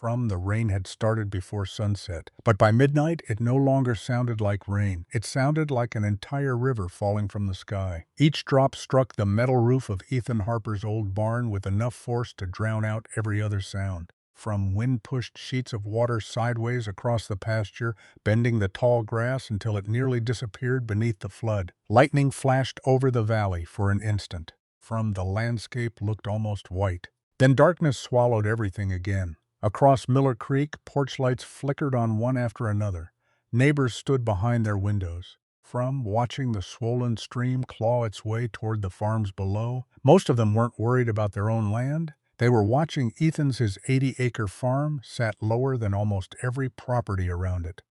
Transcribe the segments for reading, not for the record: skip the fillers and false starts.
The rain had started before sunset, but by midnight it no longer sounded like rain. It sounded like an entire river falling from the sky. Each drop struck the metal roof of Ethan Harper's old barn with enough force to drown out every other sound. Wind pushed sheets of water sideways across the pasture, bending the tall grass until it nearly disappeared beneath the flood. Lightning flashed over the valley for an instant. The landscape looked almost white. Then darkness swallowed everything again. Across Miller Creek, porch lights flickered on one after another. Neighbors stood behind their windows, watching the swollen stream claw its way toward the farms below. Most of them weren't worried about their own land. They were watching his 80-acre farm sat lower than almost every property around it.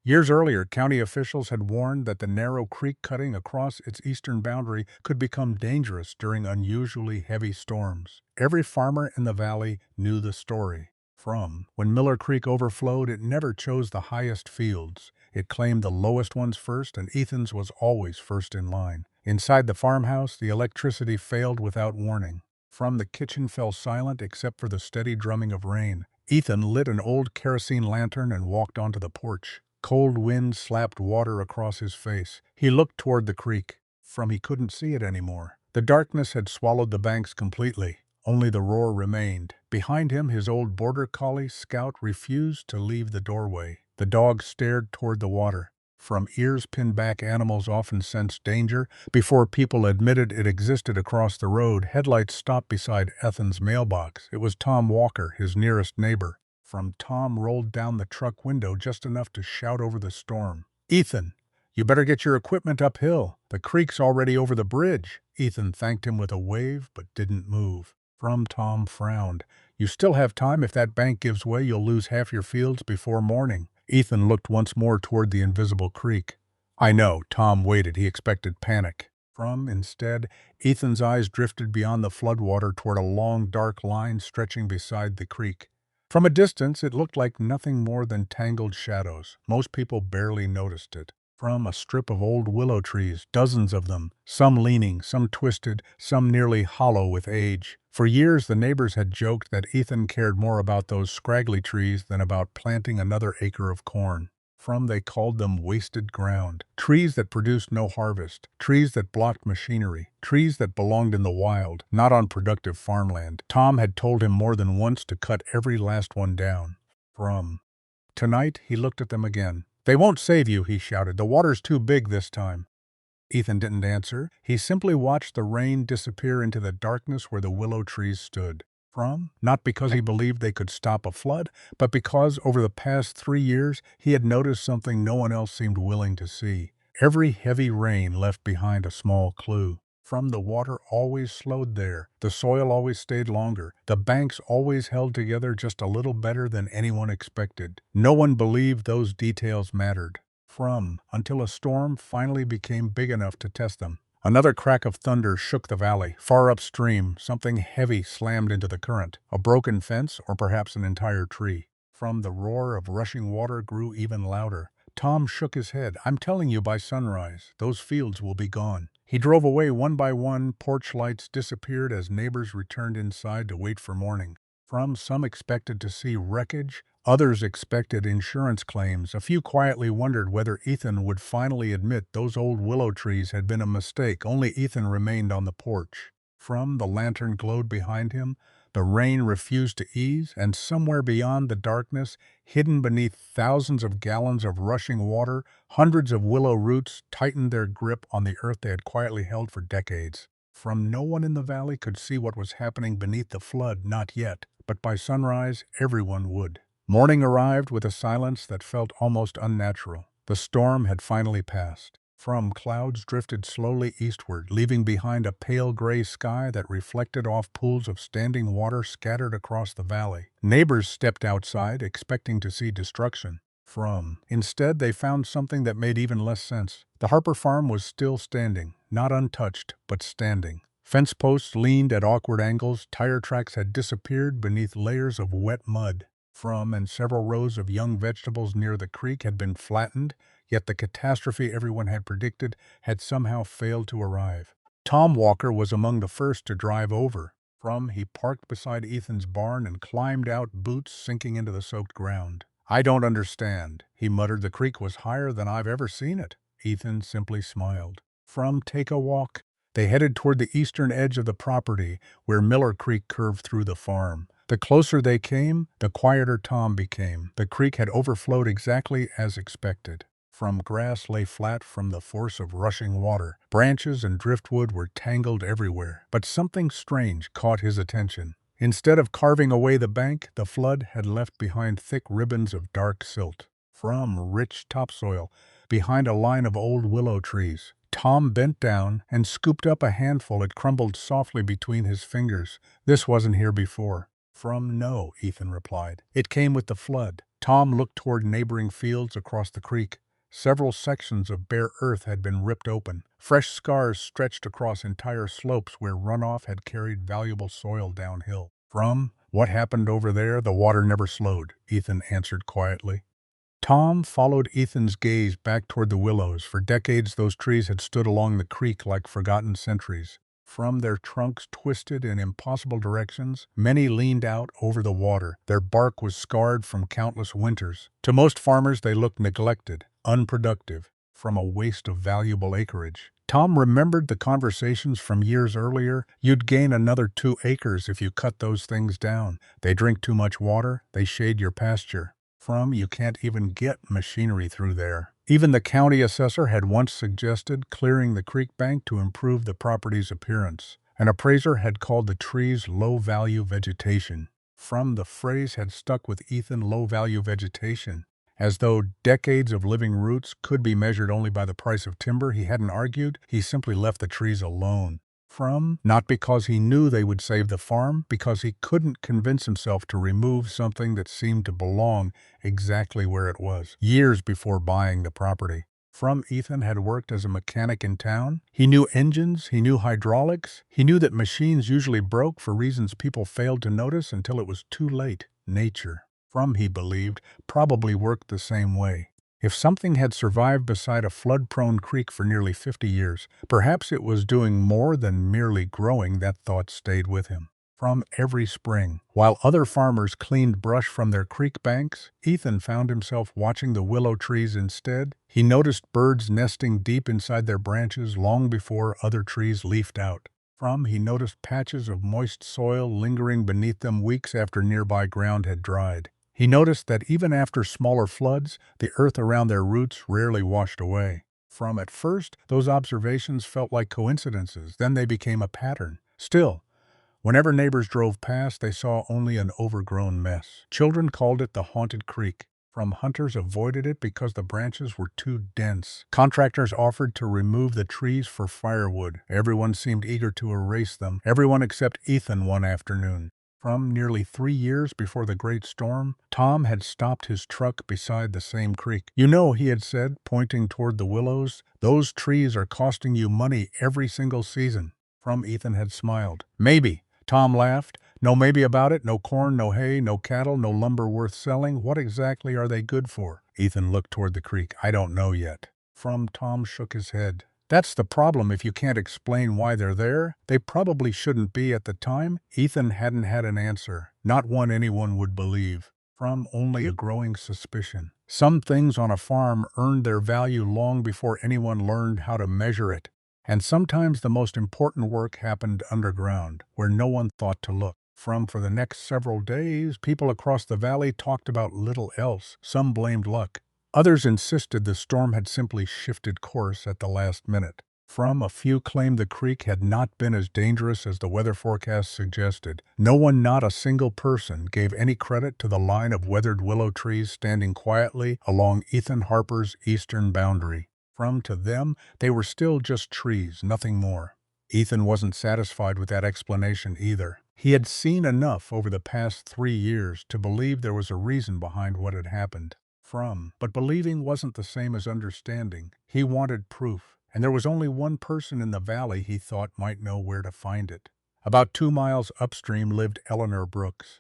Years earlier, county officials had warned that the narrow creek cutting across its eastern boundary could become dangerous during unusually heavy storms. Every farmer in the valley knew the story. When Miller Creek overflowed, it never chose the highest fields. It claimed the lowest ones first, and Ethan's was always first in line. Inside the farmhouse, the electricity failed without warning. The kitchen fell silent except for the steady drumming of rain. Ethan lit an old kerosene lantern and walked onto the porch. Cold wind slapped water across his face. He looked toward the creek. He couldn't see it anymore. The darkness had swallowed the banks completely. Only the roar remained. Behind him, his old border collie, Scout, refused to leave the doorway. The dog stared toward the water. Ears pinned back, animals often sensed danger. Before people admitted it existed across the road, headlights stopped beside Ethan's mailbox. It was Tom Walker, his nearest neighbor. Tom rolled down the truck window just enough to shout over the storm. "Ethan, you better get your equipment uphill. The creek's already over the bridge." Ethan thanked him with a wave, but didn't move. Tom frowned. "You still have time. If that bank gives way, you'll lose half your fields before morning." Ethan looked once more toward the invisible creek. "I know." Tom waited. He expected panic. Instead, Ethan's eyes drifted beyond the floodwater toward a long, dark line stretching beside the creek. From a distance, it looked like nothing more than tangled shadows. Most people barely noticed it. A strip of old willow trees, dozens of them, some leaning, some twisted, some nearly hollow with age. For years, the neighbors had joked that Ethan cared more about those scraggly trees than about planting another acre of corn. They called them wasted ground. Trees that produced no harvest. Trees that blocked machinery. Trees that belonged in the wild, not on productive farmland. Tom had told him more than once to cut every last one down. Tonight, he looked at them again. "They won't save you," he shouted. "The water's too big this time." Ethan didn't answer. He simply watched the rain disappear into the darkness where the willow trees stood. Not because he believed they could stop a flood, but because over the past 3 years he had noticed something no one else seemed willing to see. Every heavy rain left behind a small clue. The water always slowed there. The soil always stayed longer. The banks always held together just a little better than anyone expected. No one believed those details mattered. Until a storm finally became big enough to test them. Another crack of thunder shook the valley. Far upstream, something heavy slammed into the current. A broken fence, or perhaps an entire tree. The roar of rushing water grew even louder. Tom shook his head. "I'm telling you, by sunrise, those fields will be gone." He drove away one by one. Porch lights disappeared as neighbors returned inside to wait for morning. Some expected to see wreckage. Others expected insurance claims. A few quietly wondered whether Ethan would finally admit those old willow trees had been a mistake. Only Ethan remained on the porch. The lantern glowed behind him. The rain refused to ease, and somewhere beyond the darkness, hidden beneath thousands of gallons of rushing water, hundreds of willow roots tightened their grip on the earth they had quietly held for decades. No one in the valley could see what was happening beneath the flood, not yet, but by sunrise, everyone would. Morning arrived with a silence that felt almost unnatural. The storm had finally passed. Clouds drifted slowly eastward, leaving behind a pale gray sky that reflected off pools of standing water scattered across the valley. Neighbors stepped outside, expecting to see destruction. Instead, they found something that made even less sense. The Harper farm was still standing, not untouched, but standing. Fence posts leaned at awkward angles, tire tracks had disappeared beneath layers of wet mud. And several rows of young vegetables near the creek had been flattened, yet the catastrophe everyone had predicted had somehow failed to arrive. Tom Walker was among the first to drive over. He parked beside Ethan's barn and climbed out, boots sinking into the soaked ground. I don't understand, he muttered. The creek was higher than I've ever seen it. Ethan simply smiled. Take a walk. They headed toward the eastern edge of the property, where Miller Creek curved through the farm. The closer they came, the quieter Tom became. The creek had overflowed exactly as expected. Grass lay flat from the force of rushing water. Branches and driftwood were tangled everywhere. But something strange caught his attention. Instead of carving away the bank, the flood had left behind thick ribbons of dark silt. Rich topsoil, behind a line of old willow trees. Tom bent down and scooped up a handful. It crumbled softly between his fingers. This wasn't here before. No, Ethan replied. It came with the flood. Tom looked toward neighboring fields across the creek. Several sections of bare earth had been ripped open. Fresh scars stretched across entire slopes where runoff had carried valuable soil downhill. What happened over there, the water never slowed, Ethan answered quietly. Tom followed Ethan's gaze back toward the willows. For decades, those trees had stood along the creek like forgotten sentries. Their trunks twisted in impossible directions, many leaned out over the water. Their bark was scarred from countless winters. To most farmers, they looked neglected, unproductive, a waste of valuable acreage. Tom remembered the conversations from years earlier. You'd gain another 2 acres if you cut those things down. They drink too much water, they shade your pasture. You can't even get machinery through there. Even the county assessor had once suggested clearing the creek bank to improve the property's appearance. An appraiser had called the trees low-value vegetation. The phrase had stuck with Ethan, low-value vegetation. As though decades of living roots could be measured only by the price of timber, he hadn't argued, he simply left the trees alone. Not because he knew they would save the farm, because he couldn't convince himself to remove something that seemed to belong exactly where it was, years before buying the property. Ethan had worked as a mechanic in town. He knew engines, he knew hydraulics, he knew that machines usually broke for reasons people failed to notice until it was too late. Nature, he believed, probably worked the same way. If something had survived beside a flood-prone creek for nearly 50 years, perhaps it was doing more than merely growing. That thought stayed with him. Every spring, while other farmers cleaned brush from their creek banks, Ethan found himself watching the willow trees instead. He noticed birds nesting deep inside their branches long before other trees leafed out. He noticed patches of moist soil lingering beneath them weeks after nearby ground had dried. He noticed that even after smaller floods, the earth around their roots rarely washed away. At first, those observations felt like coincidences, then they became a pattern. Still, whenever neighbors drove past, they saw only an overgrown mess. Children called it the haunted creek. Hunters avoided it because the branches were too dense. Contractors offered to remove the trees for firewood. Everyone seemed eager to erase them, everyone except Ethan one afternoon. Nearly 3 years before the great storm, Tom had stopped his truck beside the same creek. "You know," he had said, pointing toward the willows, "those trees are costing you money every single season." Ethan had smiled. "Maybe," Tom laughed. "No maybe about it, no corn, no hay, no cattle, no lumber worth selling. What exactly are they good for?" Ethan looked toward the creek. "I don't know yet." Tom shook his head. "That's the problem. If you can't explain why they're there, they probably shouldn't be at the time." Ethan hadn't had an answer, not one anyone would believe. Only a growing suspicion. Some things on a farm earned their value long before anyone learned how to measure it. And sometimes the most important work happened underground, where no one thought to look. For the next several days, people across the valley talked about little else. Some blamed luck. Others insisted the storm had simply shifted course at the last minute. A few claimed the creek had not been as dangerous as the weather forecast suggested. No one, not a single person, gave any credit to the line of weathered willow trees standing quietly along Ethan Harper's eastern boundary. To them, they were still just trees, nothing more. Ethan wasn't satisfied with that explanation either. He had seen enough over the past 3 years to believe there was a reason behind what had happened. But believing wasn't the same as understanding. He wanted proof, and there was only one person in the valley he thought might know where to find it. About 2 miles upstream lived Eleanor Brooks.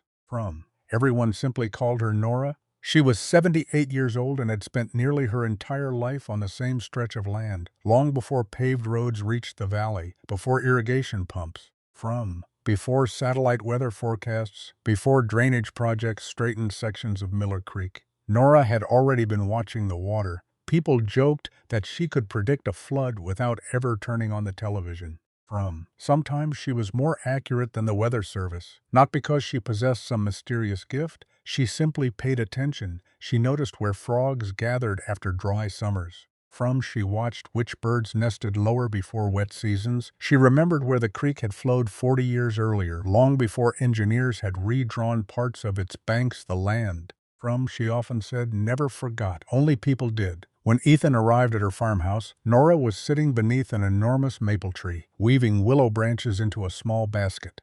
Everyone simply called her Nora. She was 78 years old and had spent nearly her entire life on the same stretch of land, long before paved roads reached the valley, before irrigation pumps. before satellite weather forecasts, before drainage projects straightened sections of Miller Creek. Nora had already been watching the water. People joked that she could predict a flood without ever turning on the television. Sometimes she was more accurate than the weather service. Not because she possessed some mysterious gift, she simply paid attention. She noticed where frogs gathered after dry summers. She watched which birds nested lower before wet seasons. She remembered where the creek had flowed 40 years earlier, long before engineers had redrawn parts of its banks the land. She often said, never forgot, only people did. When Ethan arrived at her farmhouse, Nora was sitting beneath an enormous maple tree, weaving willow branches into a small basket.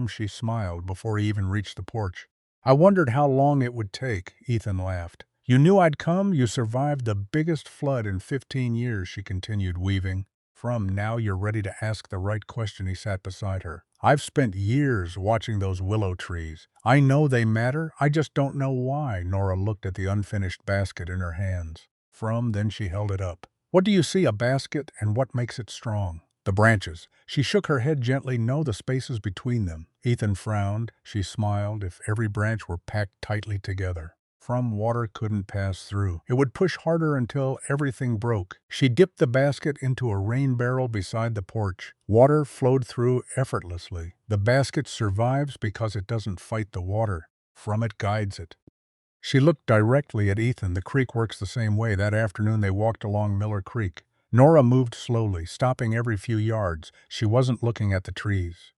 She smiled before he even reached the porch. I wondered how long it would take, Ethan laughed. You knew I'd come? You survived the biggest flood in 15 years, she continued, weaving. Now you're ready to ask the right question. He sat beside her. I've spent years watching those willow trees. I know they matter, I just don't know why. Nora looked at the unfinished basket in her hands. Then she held it up. What do you see? A basket, and what makes it strong? The branches. She shook her head gently. No, the spaces between them. Ethan frowned. She smiled. If every branch were packed tightly together, water couldn't pass through. It would push harder until everything broke. She dipped the basket into a rain barrel beside the porch. Water flowed through effortlessly. The basket survives because it doesn't fight the water. It guides it. She looked directly at Ethan. The creek works the same way. That afternoon they walked along Miller Creek. Nora moved slowly, stopping every few yards. She wasn't looking at the trees.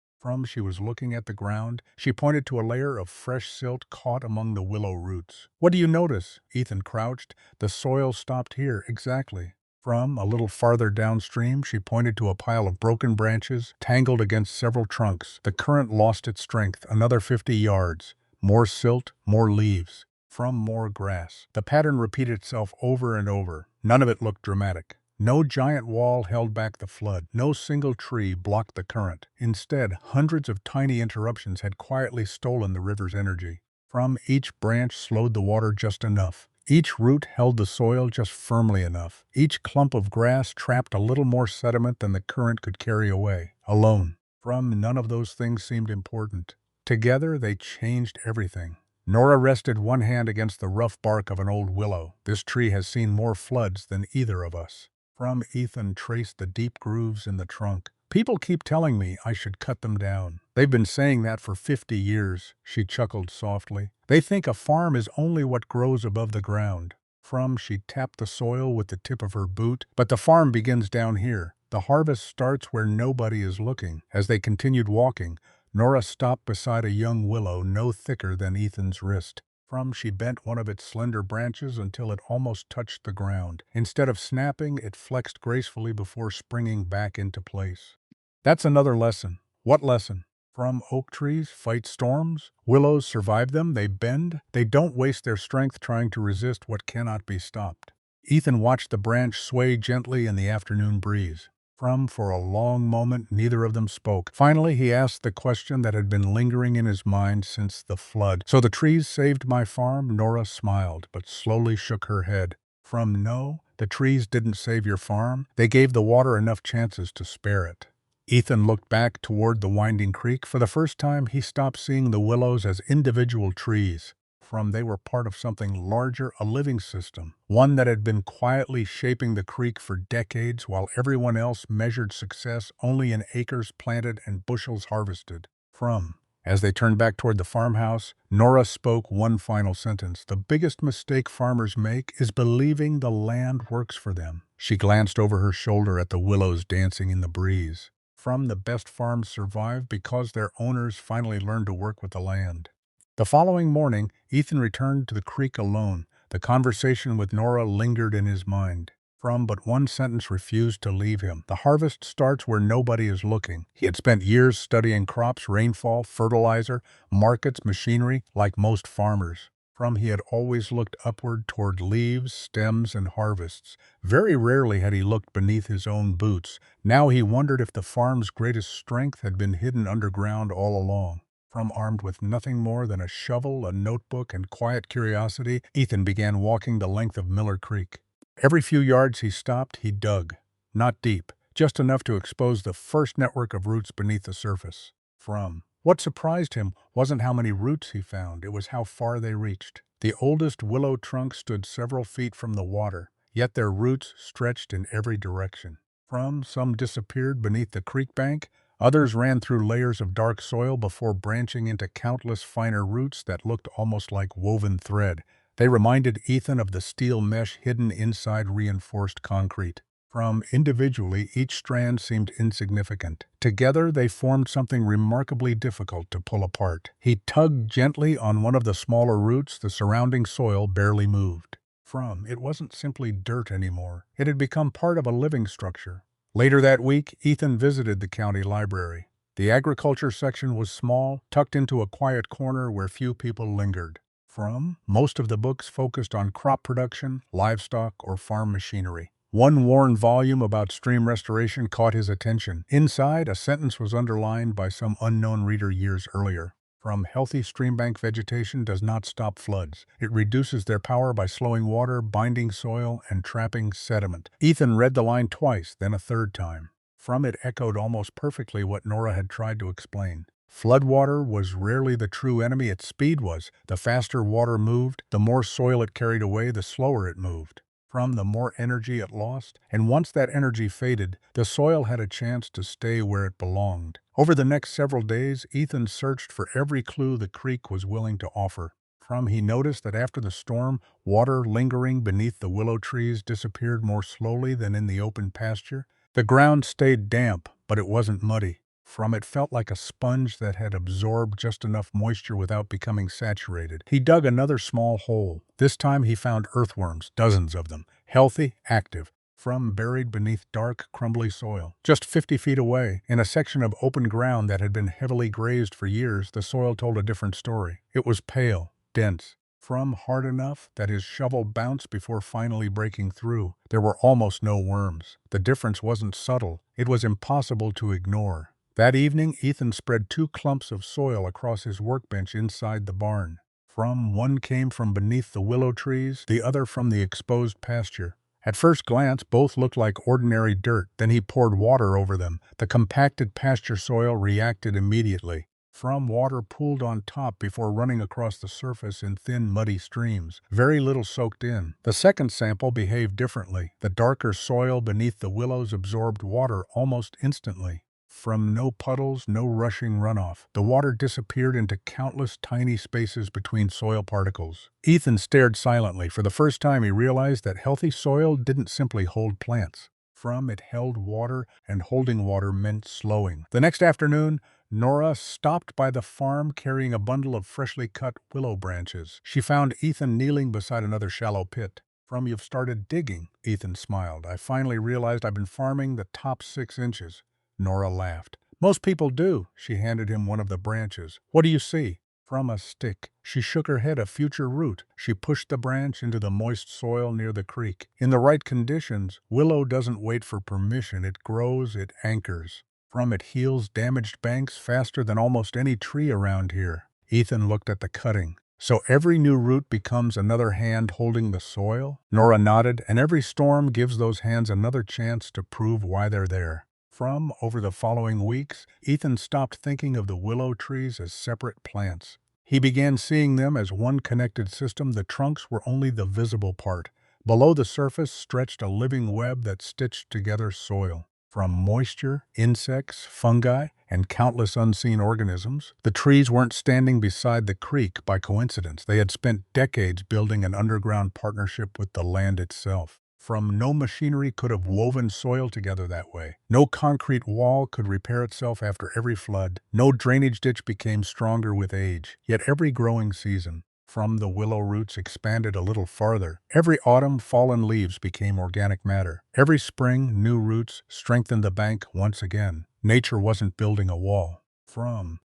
She was looking at the ground. She pointed to a layer of fresh silt caught among the willow roots. What do you notice? Ethan crouched. The soil stopped here, exactly. A little farther downstream, she pointed to a pile of broken branches, tangled against several trunks. The current lost its strength. Another 50 yards. More silt, more leaves. More grass. The pattern repeated itself over and over. None of it looked dramatic. No giant wall held back the flood. No single tree blocked the current. Instead, hundreds of tiny interruptions had quietly stolen the river's energy. Each branch slowed the water just enough. Each root held the soil just firmly enough. Each clump of grass trapped a little more sediment than the current could carry away, alone. None of those things seemed important. Together, they changed everything. Nora rested one hand against the rough bark of an old willow. This tree has seen more floods than either of us. Ethan traced the deep grooves in the trunk. People keep telling me I should cut them down. They've been saying that for 50 years, she chuckled softly. They think a farm is only what grows above the ground. She tapped the soil with the tip of her boot. But the farm begins down here. The harvest starts where nobody is looking. As they continued walking, Nora stopped beside a young willow no thicker than Ethan's wrist. She bent one of its slender branches until it almost touched the ground. Instead of snapping, it flexed gracefully before springing back into place. That's another lesson. What lesson? Oak trees fight storms. Willows survive them. They bend. They don't waste their strength trying to resist what cannot be stopped. Ethan watched the branch sway gently in the afternoon breeze. For a long moment, neither of them spoke. Finally, he asked the question that had been lingering in his mind since the flood. So the trees saved my farm? Nora smiled, but slowly shook her head. No, the trees didn't save your farm. They gave the water enough chances to spare it. Ethan looked back toward the winding creek. For the first time, he stopped seeing the willows as individual trees. They were part of something larger, a living system, one that had been quietly shaping the creek for decades while everyone else measured success only in acres planted and bushels harvested. As they turned back toward the farmhouse, Nora spoke one final sentence. The biggest mistake farmers make is believing the land works for them. She glanced over her shoulder at the willows dancing in the breeze. The best farms survive because their owners finally learned to work with the land. The following morning, Ethan returned to the creek alone. The conversation with Nora lingered in his mind. But one sentence refused to leave him. The harvest starts where nobody is looking. He had spent years studying crops, rainfall, fertilizer, markets, machinery, like most farmers. He had always looked upward toward leaves, stems, and harvests. Very rarely had he looked beneath his own boots. Now he wondered if the farm's greatest strength had been hidden underground all along. Armed with nothing more than a shovel, a notebook, and quiet curiosity, Ethan began walking the length of Miller Creek. Every few yards he stopped, he dug. Not deep, just enough to expose the first network of roots beneath the surface. What surprised him wasn't how many roots he found, it was how far they reached. The oldest willow trunk stood several feet from the water, yet their roots stretched in every direction. Some disappeared beneath the creek bank, others ran through layers of dark soil before branching into countless finer roots that looked almost like woven thread. They reminded Ethan of the steel mesh hidden inside reinforced concrete. Individually, each strand seemed insignificant. Together, they formed something remarkably difficult to pull apart. He tugged gently on one of the smaller roots, the surrounding soil barely moved. It wasn't simply dirt anymore. It had become part of a living structure. Later that week, Ethan visited the county library. The agriculture section was small, tucked into a quiet corner where few people lingered. Most of the books focused on crop production, livestock, or farm machinery. One worn volume about stream restoration caught his attention. Inside, a sentence was underlined by some unknown reader years earlier. Healthy streambank vegetation does not stop floods. It reduces their power by slowing water, binding soil, and trapping sediment. Ethan read the line twice, then a third time. It echoed almost perfectly what Nora had tried to explain. Floodwater was rarely the true enemy, its speed was. The faster water moved, the more soil it carried away, the slower it moved. The more energy it lost, and once that energy faded, the soil had a chance to stay where it belonged. Over the next several days, Ethan searched for every clue the creek was willing to offer. He noticed that after the storm, water lingering beneath the willow trees disappeared more slowly than in the open pasture. The ground stayed damp, but it wasn't muddy. It felt like a sponge that had absorbed just enough moisture without becoming saturated. He dug another small hole. This time he found earthworms, dozens of them, healthy, active, buried beneath dark, crumbly soil. Just 50 feet away, in a section of open ground that had been heavily grazed for years, the soil told a different story. It was pale, dense, hard enough that his shovel bounced before finally breaking through. There were almost no worms. The difference wasn't subtle. It was impossible to ignore. That evening, Ethan spread 2 clumps of soil across his workbench inside the barn. One came from beneath the willow trees, the other from the exposed pasture. At first glance, both looked like ordinary dirt. Then he poured water over them. The compacted pasture soil reacted immediately. Water pooled on top before running across the surface in thin, muddy streams. Very little soaked in. The second sample behaved differently. The darker soil beneath the willows absorbed water almost instantly. No puddles, no rushing runoff. The water disappeared into countless tiny spaces between soil particles. Ethan stared silently. For the first time, he realized that healthy soil didn't simply hold plants. It held water, and holding water meant slowing. The next afternoon, Nora stopped by the farm carrying a bundle of freshly cut willow branches. She found Ethan kneeling beside another shallow pit. You've started digging, Ethan smiled. I finally realized I've been farming the top 6 inches. Nora laughed. Most people do. She handed him one of the branches. What do you see? A stick. She shook her head, a future root. She pushed the branch into the moist soil near the creek. In the right conditions, willow doesn't wait for permission. It grows, it anchors. It heals damaged banks faster than almost any tree around here. Ethan looked at the cutting. So every new root becomes another hand holding the soil? Nora nodded, and every storm gives those hands another chance to prove why they're there. Over the following weeks, Ethan stopped thinking of the willow trees as separate plants. He began seeing them as one connected system. The trunks were only the visible part. Below the surface stretched a living web that stitched together soil. Moisture, insects, fungi, and countless unseen organisms, the trees weren't standing beside the creek by coincidence. They had spent decades building an underground partnership with the land itself. No machinery could have woven soil together that way. No concrete wall could repair itself after every flood. No drainage ditch became stronger with age. Yet every growing season, the willow roots expanded a little farther. Every autumn, fallen leaves became organic matter. Every spring, new roots strengthened the bank once again. Nature wasn't building a wall.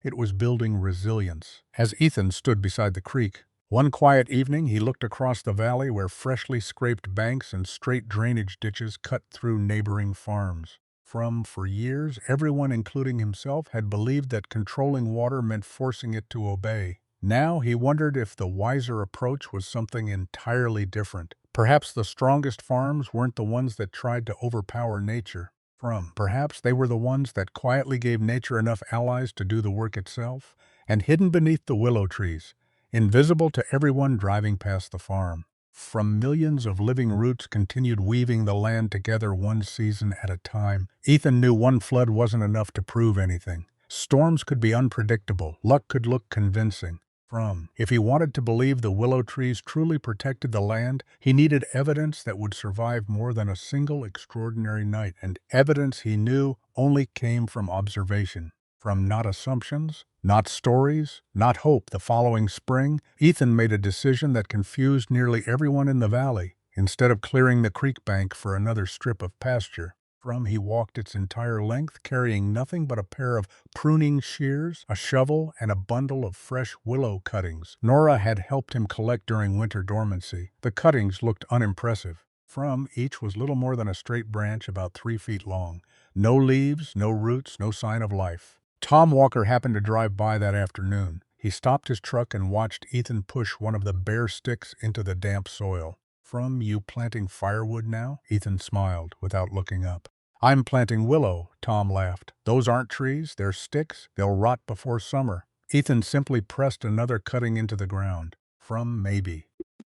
It was building resilience. As Ethan stood beside the creek, one quiet evening, he looked across the valley where freshly scraped banks and straight drainage ditches cut through neighboring farms. For years, everyone, including himself, had believed that controlling water meant forcing it to obey. Now he wondered if the wiser approach was something entirely different. Perhaps the strongest farms weren't the ones that tried to overpower nature. Perhaps they were the ones that quietly gave nature enough allies to do the work itself, and hidden beneath the willow trees, invisible to everyone driving past the farm. From millions of living roots continued weaving the land together one season at a time. Ethan knew one flood wasn't enough to prove anything. Storms could be unpredictable, luck could look convincing. If he wanted to believe the willow trees truly protected the land, he needed evidence that would survive more than a single extraordinary night, and evidence he knew only came from observation. Not assumptions, not stories, not hope. The following spring, Ethan made a decision that confused nearly everyone in the valley. Instead of clearing the creek bank for another strip of pasture, he walked its entire length, carrying nothing but a pair of pruning shears, a shovel, and a bundle of fresh willow cuttings Nora had helped him collect during winter dormancy. The cuttings looked unimpressive. Each was little more than a straight branch about 3 feet long. No leaves, no roots, no sign of life. Tom Walker happened to drive by that afternoon. He stopped his truck and watched Ethan push one of the bare sticks into the damp soil. You planting firewood now?" Ethan smiled without looking up. "I'm planting willow," Tom laughed. "Those aren't trees, they're sticks. They'll rot before summer." Ethan simply pressed another cutting into the ground. Maybe.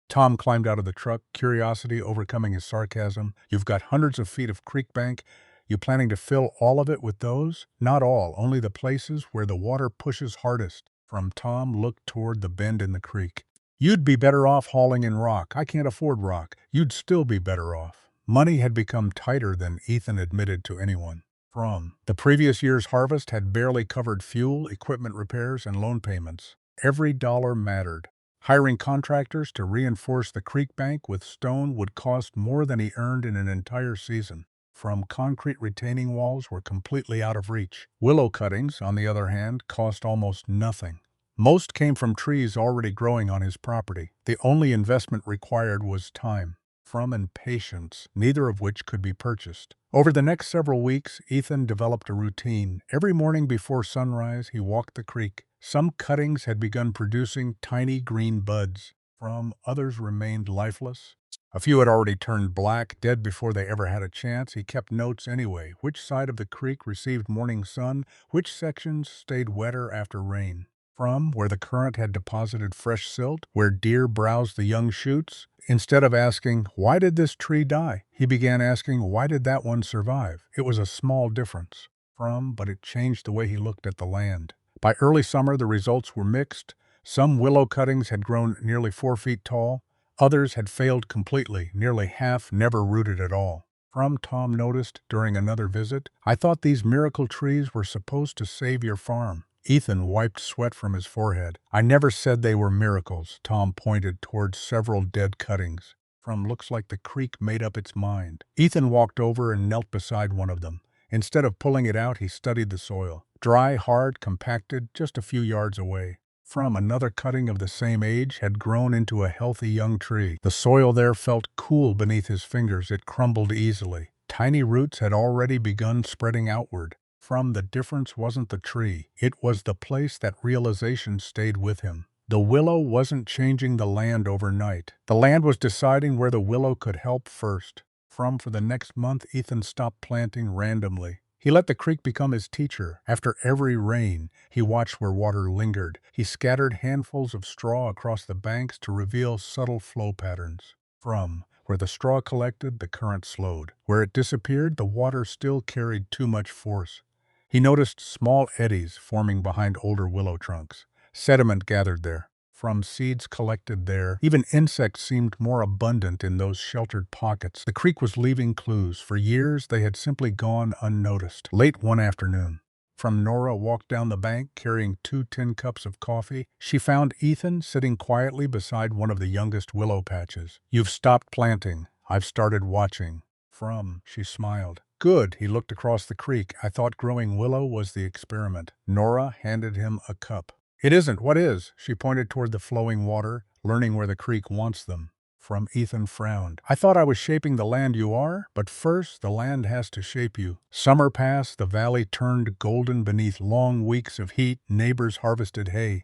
Tom climbed out of the truck, curiosity overcoming his sarcasm. "You've got hundreds of feet of creek bank. You planning to fill all of it with those?" "Not all, only the places where the water pushes hardest." Tom looked toward the bend in the creek. "You'd be better off hauling in rock. I can't afford rock." "You'd still be better off." Money had become tighter than Ethan admitted to anyone. The previous year's harvest had barely covered fuel, equipment repairs, and loan payments. Every dollar mattered. Hiring contractors to reinforce the creek bank with stone would cost more than he earned in an entire season. Concrete retaining walls were completely out of reach. Willow cuttings, on the other hand, cost almost nothing. Most came from trees already growing on his property. The only investment required was time. And patience, neither of which could be purchased. Over the next several weeks, Ethan developed a routine. Every morning before sunrise, he walked the creek. Some cuttings had begun producing tiny green buds. Others remained lifeless. A few had already turned black, dead before they ever had a chance. He kept notes anyway. Which side of the creek received morning sun, which sections stayed wetter after rain. Where the current had deposited fresh silt, where deer browsed the young shoots. Instead of asking, "Why did this tree die?" he began asking, "Why did that one survive?" It was a small difference. But it changed the way he looked at the land. By early summer, the results were mixed. Some willow cuttings had grown nearly 4 feet tall. Others had failed completely, nearly half never rooted at all. Tom noticed during another visit, "I thought these miracle trees were supposed to save your farm." Ethan wiped sweat from his forehead. "I never said they were miracles." Tom pointed towards several dead cuttings. Looks like the creek made up its mind. Ethan walked over and knelt beside one of them. Instead of pulling it out, he studied the soil. Dry, hard, compacted, just a few yards away. Another cutting of the same age had grown into a healthy young tree. The soil there felt cool beneath his fingers. It crumbled easily. Tiny roots had already begun spreading outward. The difference wasn't the tree. It was the place. That realization stayed with him. The willow wasn't changing the land overnight. The land was deciding where the willow could help first. For the next month, Ethan stopped planting randomly. He let the creek become his teacher. After every rain, he watched where water lingered. He scattered handfuls of straw across the banks to reveal subtle flow patterns. Where the straw collected, the current slowed. Where it disappeared, the water still carried too much force. He noticed small eddies forming behind older willow trunks. Sediment gathered there. Seeds collected there. Even insects seemed more abundant in those sheltered pockets. The creek was leaving clues. For years, they had simply gone unnoticed. Late one afternoon, Nora walked down the bank carrying 2 tin cups of coffee. She found Ethan sitting quietly beside one of the youngest willow patches. "You've stopped planting. I've started watching." She smiled. "Good." He looked across the creek. "I thought growing willow was the experiment." Nora handed him a cup. "It isn't. What is?" She pointed toward the flowing water, learning where the creek wants them. Ethan frowned. "I thought I was shaping the land you are, but first the land has to shape you." Summer passed, the valley turned golden beneath long weeks of heat. Neighbors harvested hay.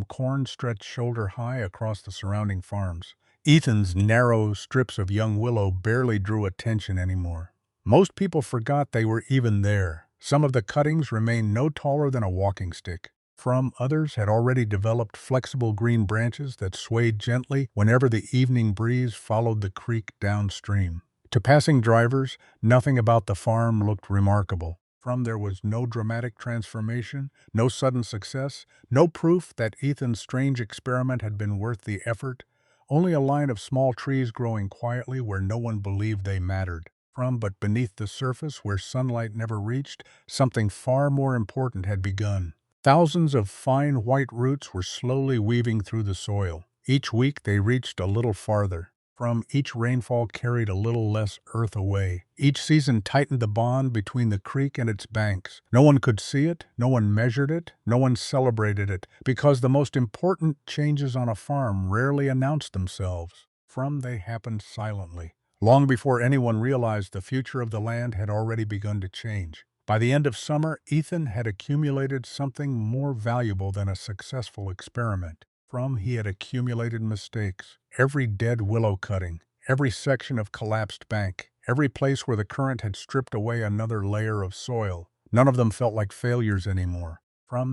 Corn stretched shoulder high across the surrounding farms. Ethan's narrow strips of young willow barely drew attention anymore. Most people forgot they were even there. Some of the cuttings remained no taller than a walking stick. From others had already developed flexible green branches that swayed gently whenever the evening breeze followed the creek downstream. To passing drivers, nothing about the farm looked remarkable. From there was no dramatic transformation, no sudden success, no proof that Ethan's strange experiment had been worth the effort, only a line of small trees growing quietly where no one believed they mattered. But beneath the surface, where sunlight never reached, something far more important had begun. Thousands of fine white roots were slowly weaving through the soil. Each week they reached a little farther. Each rainfall carried a little less earth away. Each season tightened the bond between the creek and its banks. No one could see it, no one measured it, no one celebrated it, because the most important changes on a farm rarely announced themselves. They happened silently. Long before anyone realized, the future of the land had already begun to change. By the end of summer, Ethan had accumulated something more valuable than a successful experiment. He had accumulated mistakes. Every dead willow cutting, every section of collapsed bank, every place where the current had stripped away another layer of soil. None of them felt like failures anymore.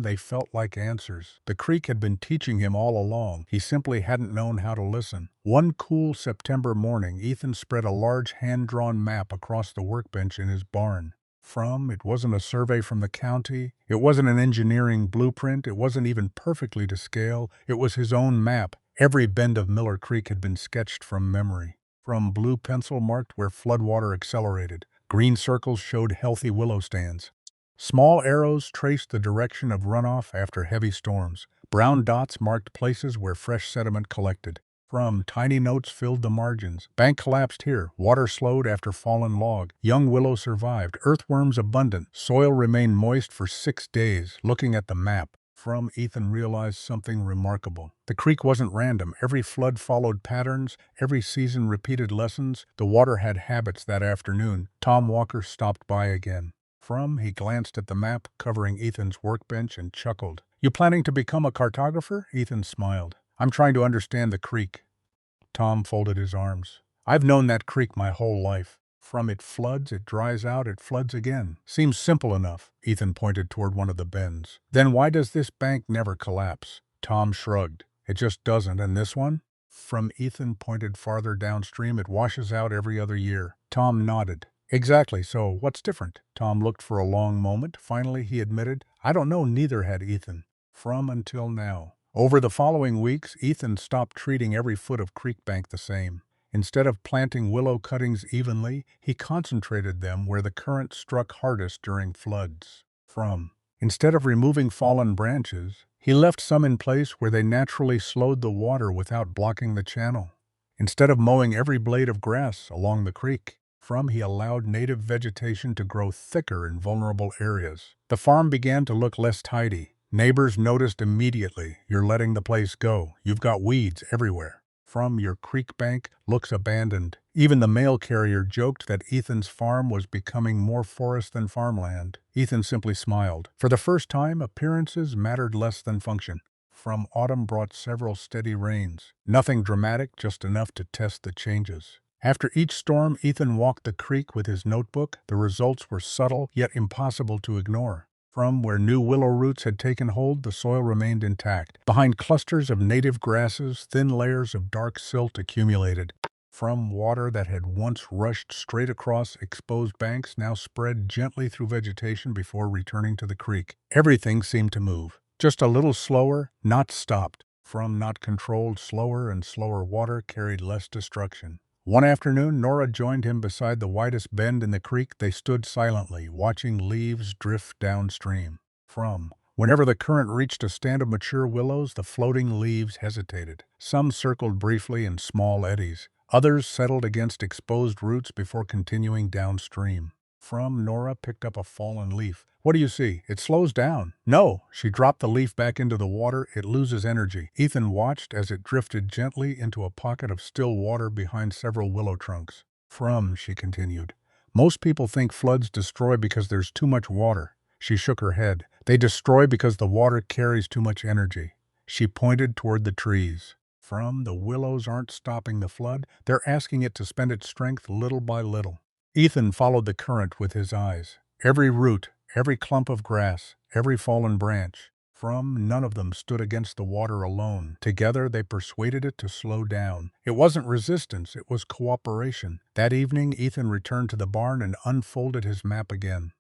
They felt like answers. The creek had been teaching him all along. He simply hadn't known how to listen. One cool September morning, Ethan spread a large hand-drawn map across the workbench in his barn. It wasn't a survey from the county, it wasn't an engineering blueprint, it wasn't even perfectly to scale, it was his own map. Every bend of Miller Creek had been sketched from memory. Blue pencil marked where floodwater accelerated. Green circles showed healthy willow stands. Small arrows traced the direction of runoff after heavy storms. Brown dots marked places where fresh sediment collected. Tiny notes filled the margins. Bank collapsed here. Water slowed after fallen log. Young willow survived. Earthworms abundant. Soil remained moist for 6 days. Looking at the map, Ethan realized something remarkable. The creek wasn't random. Every flood followed patterns. Every season repeated lessons. The water had habits. That afternoon, Tom Walker stopped by again. He glanced at the map covering Ethan's workbench and chuckled. "You planning to become a cartographer?" Ethan smiled. "I'm trying to understand the creek." Tom folded his arms. "I've known that creek my whole life. It floods, it dries out, it floods again. Seems simple enough." Ethan pointed toward one of the bends. "Then why does this bank never collapse?" Tom shrugged. "It just doesn't, and this one?" Ethan pointed farther downstream. "It washes out every other year." Tom nodded. "Exactly, so what's different?" Tom looked for a long moment. Finally, he admitted, "I don't know, neither had Ethan." Until now. Over the following weeks, Ethan stopped treating every foot of creek bank the same. Instead of planting willow cuttings evenly, he concentrated them where the current struck hardest during floods. Instead of removing fallen branches, he left some in place where they naturally slowed the water without blocking the channel. Instead of mowing every blade of grass along the creek, he allowed native vegetation to grow thicker in vulnerable areas. The farm began to look less tidy. Neighbors noticed immediately. "You're letting the place go. You've got weeds everywhere." Your creek bank looks abandoned. Even the mail carrier joked that Ethan's farm was becoming more forest than farmland. Ethan simply smiled. For the first time, appearances mattered less than function. Autumn brought several steady rains. Nothing dramatic, just enough to test the changes. After each storm, Ethan walked the creek with his notebook. The results were subtle, yet impossible to ignore. Where new willow roots had taken hold, the soil remained intact. Behind clusters of native grasses, thin layers of dark silt accumulated. Water that had once rushed straight across exposed banks now spread gently through vegetation before returning to the creek. Everything seemed to move. Just a little slower, not stopped. Not controlled, slower and slower water carried less destruction. One afternoon, Nora joined him beside the widest bend in the creek. They stood silently, watching leaves drift downstream. Whenever the current reached a stand of mature willows, the floating leaves hesitated. Some circled briefly in small eddies. Others settled against exposed roots before continuing downstream. Nora picked up a fallen leaf. "What do you see? It slows down." "No." She dropped the leaf back into the water. "It loses energy." Ethan watched as it drifted gently into a pocket of still water behind several willow trunks. She continued, "Most people think floods destroy because there's too much water." She shook her head. "They destroy because the water carries too much energy." She pointed toward the trees. The willows aren't stopping the flood. They're asking it to spend its strength little by little." Ethan followed the current with his eyes. Every root, every clump of grass, every fallen branch. None of them stood against the water alone. Together they persuaded it to slow down. It wasn't resistance, it was cooperation. That evening, Ethan returned to the barn and unfolded his map again.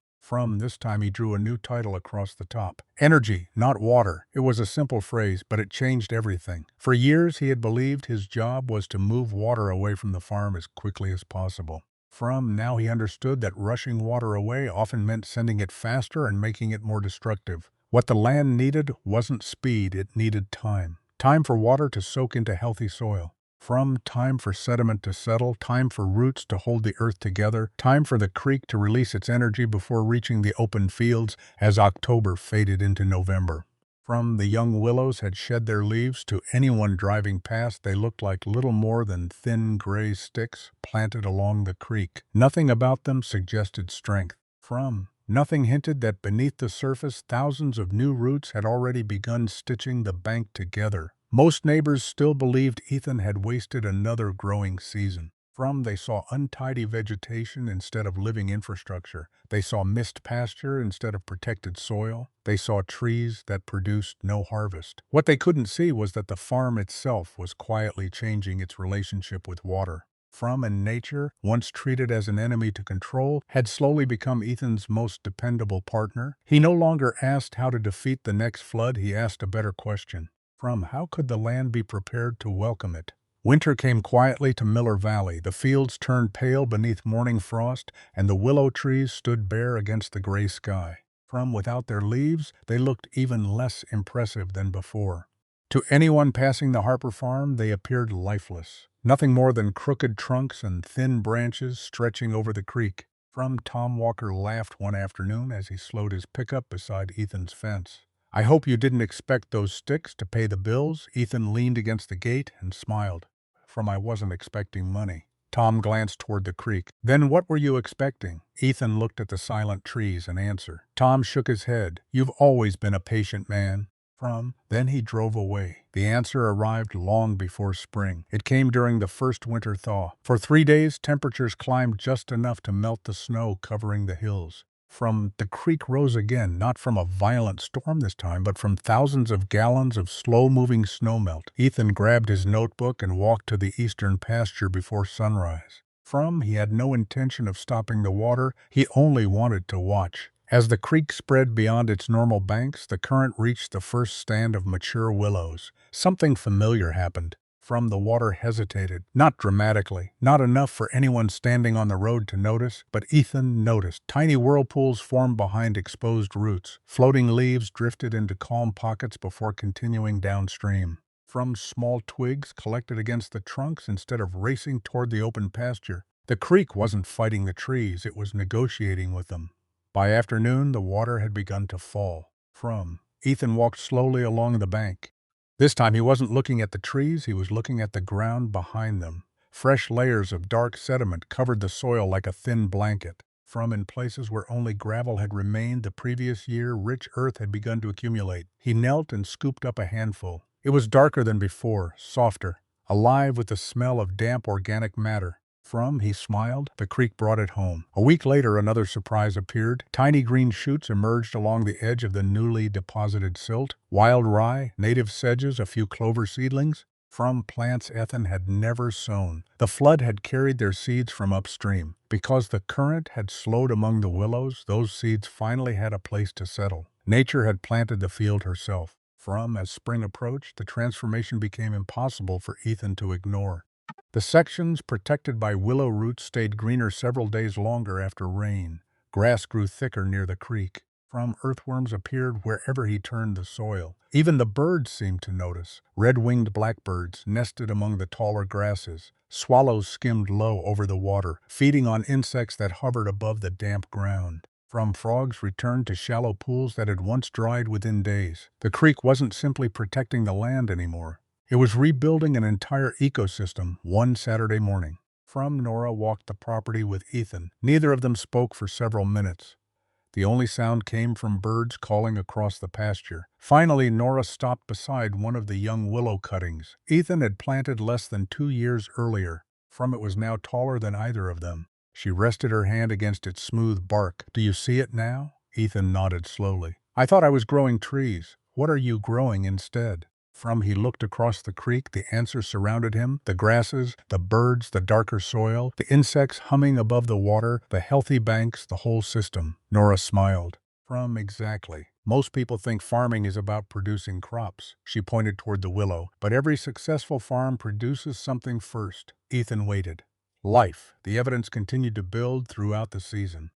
This time he drew a new title across the top. Energy, not water. It was a simple phrase, but it changed everything. For years he had believed his job was to move water away from the farm as quickly as possible. Now he understood that rushing water away often meant sending it faster and making it more destructive. What the land needed wasn't speed, it needed time. Time for water to soak into healthy soil. Time for sediment to settle, time for roots to hold the earth together, time for the creek to release its energy before reaching the open fields as October faded into November. The young willows had shed their leaves. To anyone driving past, they looked like little more than thin gray sticks planted along the creek. Nothing about them suggested strength. Nothing hinted that beneath the surface thousands of new roots had already begun stitching the bank together. Most neighbors still believed Ethan had wasted another growing season. They saw untidy vegetation instead of living infrastructure. They saw missed pasture instead of protected soil. They saw trees that produced no harvest. What they couldn't see was that the farm itself was quietly changing its relationship with water. And nature, once treated as an enemy to control, had slowly become Ethan's most dependable partner. He no longer asked how to defeat the next flood, he asked a better question. How could the land be prepared to welcome it? Winter came quietly to Miller Valley. The fields turned pale beneath morning frost, and the willow trees stood bare against the gray sky. Without their leaves, they looked even less impressive than before. To anyone passing the Harper farm, they appeared lifeless. Nothing more than crooked trunks and thin branches stretching over the creek. Tom Walker laughed one afternoon as he slowed his pickup beside Ethan's fence. "I hope you didn't expect those sticks to pay the bills." Ethan leaned against the gate and smiled. I wasn't expecting money." Tom glanced toward the creek. "Then what were you expecting?" Ethan looked at the silent trees and answered. Tom shook his head. "You've always been a patient man." Then he drove away. The answer arrived long before spring. It came during the first winter thaw. For 3 days, temperatures climbed just enough to melt the snow covering the hills. The creek rose again, not from a violent storm this time, but from thousands of gallons of slow-moving snowmelt. Ethan grabbed his notebook and walked to the eastern pasture before sunrise. He had no intention of stopping the water, he only wanted to watch. As the creek spread beyond its normal banks, the current reached the first stand of mature willows. Something familiar happened. The water hesitated, not dramatically, not enough for anyone standing on the road to notice, but Ethan noticed. Tiny whirlpools formed behind exposed roots. Floating leaves drifted into calm pockets before continuing downstream. Small twigs collected against the trunks instead of racing toward the open pasture. The creek wasn't fighting the trees, it was negotiating with them. By afternoon, the water had begun to fall. Ethan walked slowly along the bank. This time he wasn't looking at the trees, he was looking at the ground behind them. Fresh layers of dark sediment covered the soil like a thin blanket. In places where only gravel had remained the previous year, rich earth had begun to accumulate. He knelt and scooped up a handful. It was darker than before, softer, alive with the smell of damp organic matter. He smiled. The creek brought it home. A week later, another surprise appeared. Tiny green shoots emerged along the edge of the newly deposited silt. Wild rye, native sedges, a few clover seedlings. Plants Ethan had never sown. The flood had carried their seeds from upstream. Because the current had slowed among the willows, those seeds finally had a place to settle. Nature had planted the field herself. As spring approached, the transformation became impossible for Ethan to ignore. The sections protected by willow roots stayed greener several days longer after rain. Grass grew thicker near the creek. Earthworms appeared wherever he turned the soil. Even the birds seemed to notice. Red-winged blackbirds nested among the taller grasses. Swallows skimmed low over the water, feeding on insects that hovered above the damp ground. Frogs returned to shallow pools that had once dried within days. The creek wasn't simply protecting the land anymore. It was rebuilding an entire ecosystem one Saturday morning. Nora walked the property with Ethan. Neither of them spoke for several minutes. The only sound came from birds calling across the pasture. Finally, Nora stopped beside one of the young willow cuttings. Ethan had planted less than 2 years earlier. It was now taller than either of them. She rested her hand against its smooth bark. "Do you see it now?" Ethan nodded slowly. "I thought I was growing trees. What are you growing instead?" He looked across the creek. The answers surrounded him: the grasses, the birds, the darker soil, the insects humming above the water, the healthy banks, the whole system. Nora smiled. Exactly. Most people think farming is about producing crops. She pointed toward the willow. But every successful farm produces something first. Ethan waited. Life. The evidence continued to build throughout the season.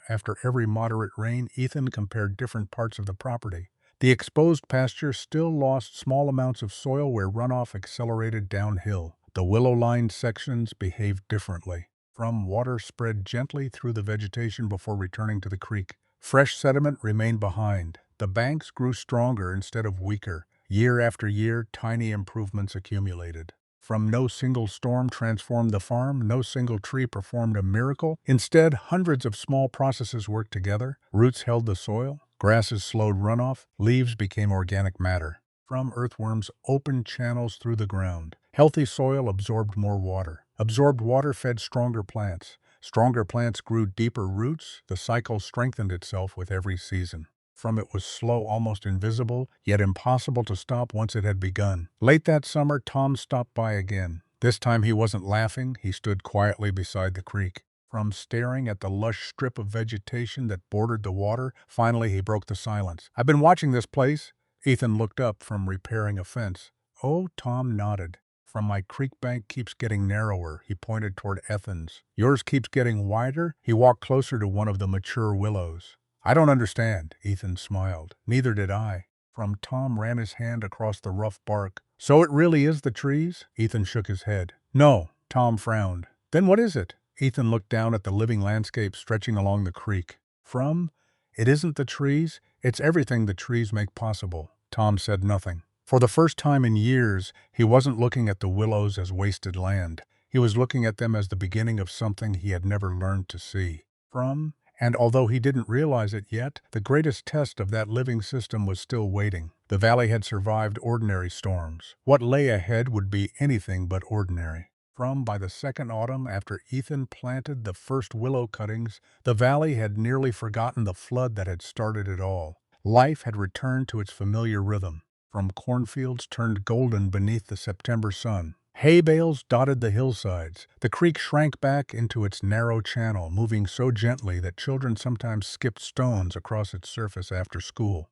After every moderate rain, Ethan compared different parts of the property. The exposed pasture still lost small amounts of soil where runoff accelerated downhill. The willow-lined sections behaved differently. Water spread gently through the vegetation before returning to the creek. Fresh sediment remained behind. The banks grew stronger instead of weaker. Year after year, tiny improvements accumulated. No single storm transformed the farm, no single tree performed a miracle. Instead, hundreds of small processes worked together. Roots held the soil, grasses slowed runoff, leaves became organic matter. Earthworms opened channels through the ground. Healthy soil absorbed more water. Absorbed water fed stronger plants. Stronger plants grew deeper roots. The cycle strengthened itself with every season. It was slow, almost invisible, yet impossible to stop once it had begun. Late that summer, Tom stopped by again. This time he wasn't laughing. He stood quietly beside the creek. Staring at the lush strip of vegetation that bordered the water, finally he broke the silence. "I've been watching this place." Ethan looked up from repairing a fence. "Oh," Tom nodded. "My creek bank keeps getting narrower." He pointed toward Ethan's. "Yours keeps getting wider." He walked closer to one of the mature willows. "I don't understand." Ethan smiled. "Neither did I." Tom ran his hand across the rough bark. "So it really is the trees?" Ethan shook his head. "No." Tom frowned. "Then what is it?" Ethan looked down at the living landscape stretching along the creek. "It isn't the trees. It's everything the trees make possible." Tom said nothing. For the first time in years, he wasn't looking at the willows as wasted land. He was looking at them as the beginning of something he had never learned to see. And although he didn't realize it yet, the greatest test of that living system was still waiting. The valley had survived ordinary storms. What lay ahead would be anything but ordinary. By the second autumn, after Ethan planted the first willow cuttings, the valley had nearly forgotten the flood that had started it all. Life had returned to its familiar rhythm. Cornfields turned golden beneath the September sun. Hay bales dotted the hillsides. The creek shrank back into its narrow channel, moving so gently that children sometimes skipped stones across its surface after school.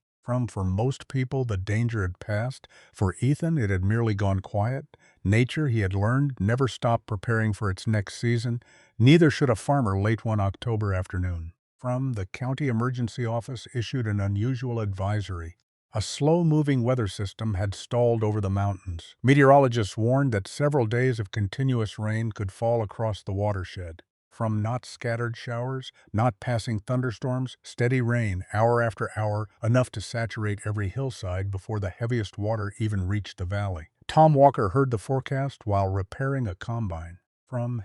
For most people, the danger had passed. For Ethan, it had merely gone quiet. Nature, he had learned, never stopped preparing for its next season. Neither should a farmer late one October afternoon. The county emergency office issued an unusual advisory. A slow-moving weather system had stalled over the mountains. Meteorologists warned that several days of continuous rain could fall across the watershed. Not scattered showers, not passing thunderstorms, steady rain, hour after hour, enough to saturate every hillside before the heaviest water even reached the valley. Tom Walker heard the forecast while repairing a combine.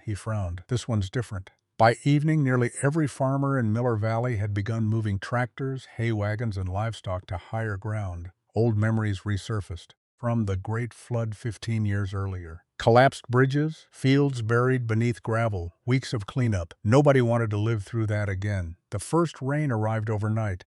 He frowned. "This one's different." By evening, nearly every farmer in Miller Valley had begun moving tractors, hay wagons, and livestock to higher ground. Old memories resurfaced. The great flood 15 years earlier. Collapsed bridges, fields buried beneath gravel, weeks of cleanup. Nobody wanted to live through that again. The first rain arrived overnight.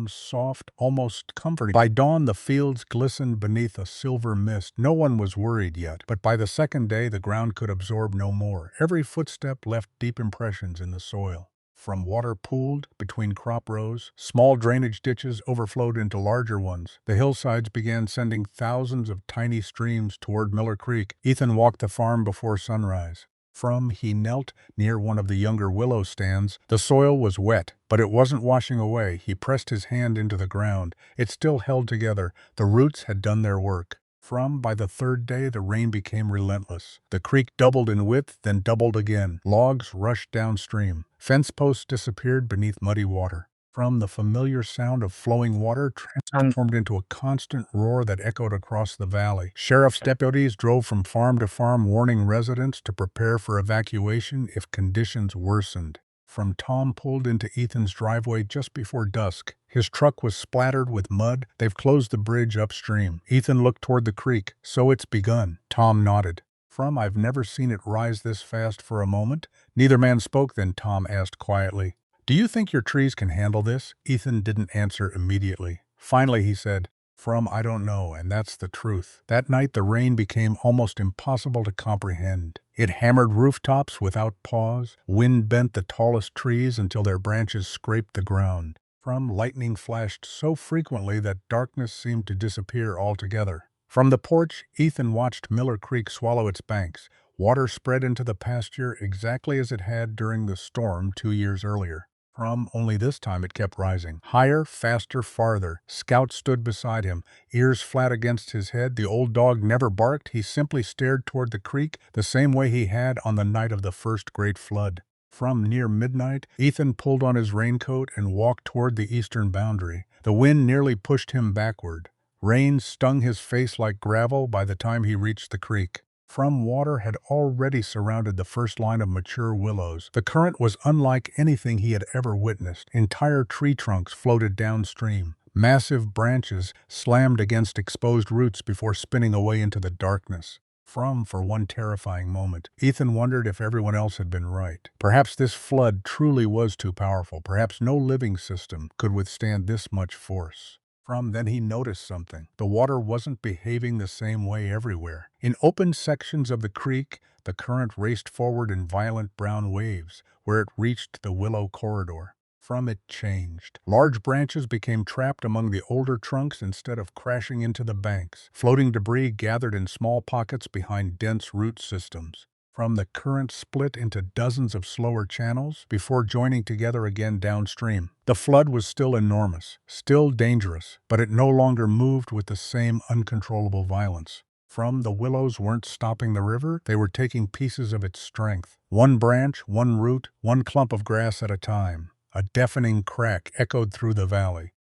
Soft, almost comforting. By dawn, the fields glistened beneath a silver mist. No one was worried yet, but by the second day, the ground could absorb no more. Every footstep left deep impressions in the soil. Water pooled between crop rows, small drainage ditches overflowed into larger ones. The hillsides began sending thousands of tiny streams toward Miller Creek. Ethan walked the farm before sunrise. He knelt near one of the younger willow stands. The soil was wet, but it wasn't washing away. He pressed his hand into the ground. It still held together. The roots had done their work. By the third day, the rain became relentless. The creek doubled in width, then doubled again. Logs rushed downstream. Fence posts disappeared beneath muddy water. The familiar sound of flowing water transformed into a constant roar that echoed across the valley. Sheriff's deputies drove from farm to farm warning residents to prepare for evacuation if conditions worsened. Tom pulled into Ethan's driveway just before dusk. His truck was splattered with mud. "They've closed the bridge upstream." Ethan looked toward the creek. "So it's begun." Tom nodded. I've never seen it rise this fast for a moment. Neither man spoke then. Tom asked quietly, "Do you think your trees can handle this?" Ethan didn't answer immediately. Finally he said, I don't know, and that's the truth." That night the rain became almost impossible to comprehend. It hammered rooftops without pause. Wind bent the tallest trees until their branches scraped the ground. Lightning flashed so frequently that darkness seemed to disappear altogether. From the porch, Ethan watched Miller Creek swallow its banks. Water spread into the pasture exactly as it had during the storm 2 years earlier. Only this time it kept rising. Higher, faster, farther. Scout stood beside him, ears flat against his head. The old dog never barked. He simply stared toward the creek the same way he had on the night of the first great flood. Near midnight, Ethan pulled on his raincoat and walked toward the eastern boundary. The wind nearly pushed him backward. Rain stung his face like gravel by the time he reached the creek. Water had already surrounded the first line of mature willows. The current was unlike anything he had ever witnessed. Entire tree trunks floated downstream. Massive branches slammed against exposed roots before spinning away into the darkness. For one terrifying moment, Ethan wondered if everyone else had been right. Perhaps this flood truly was too powerful. Perhaps no living system could withstand this much force. Then he noticed something. The water wasn't behaving the same way everywhere. In open sections of the creek, the current raced forward in violent brown waves. Where it reached the willow corridor, it changed. Large branches became trapped among the older trunks instead of crashing into the banks. Floating debris gathered in small pockets behind dense root systems. The current split into dozens of slower channels before joining together again downstream. The flood was still enormous, still dangerous, but it no longer moved with the same uncontrollable violence. The willows weren't stopping the river, they were taking pieces of its strength. One branch, one root, one clump of grass at a time. A deafening crack echoed through the valley.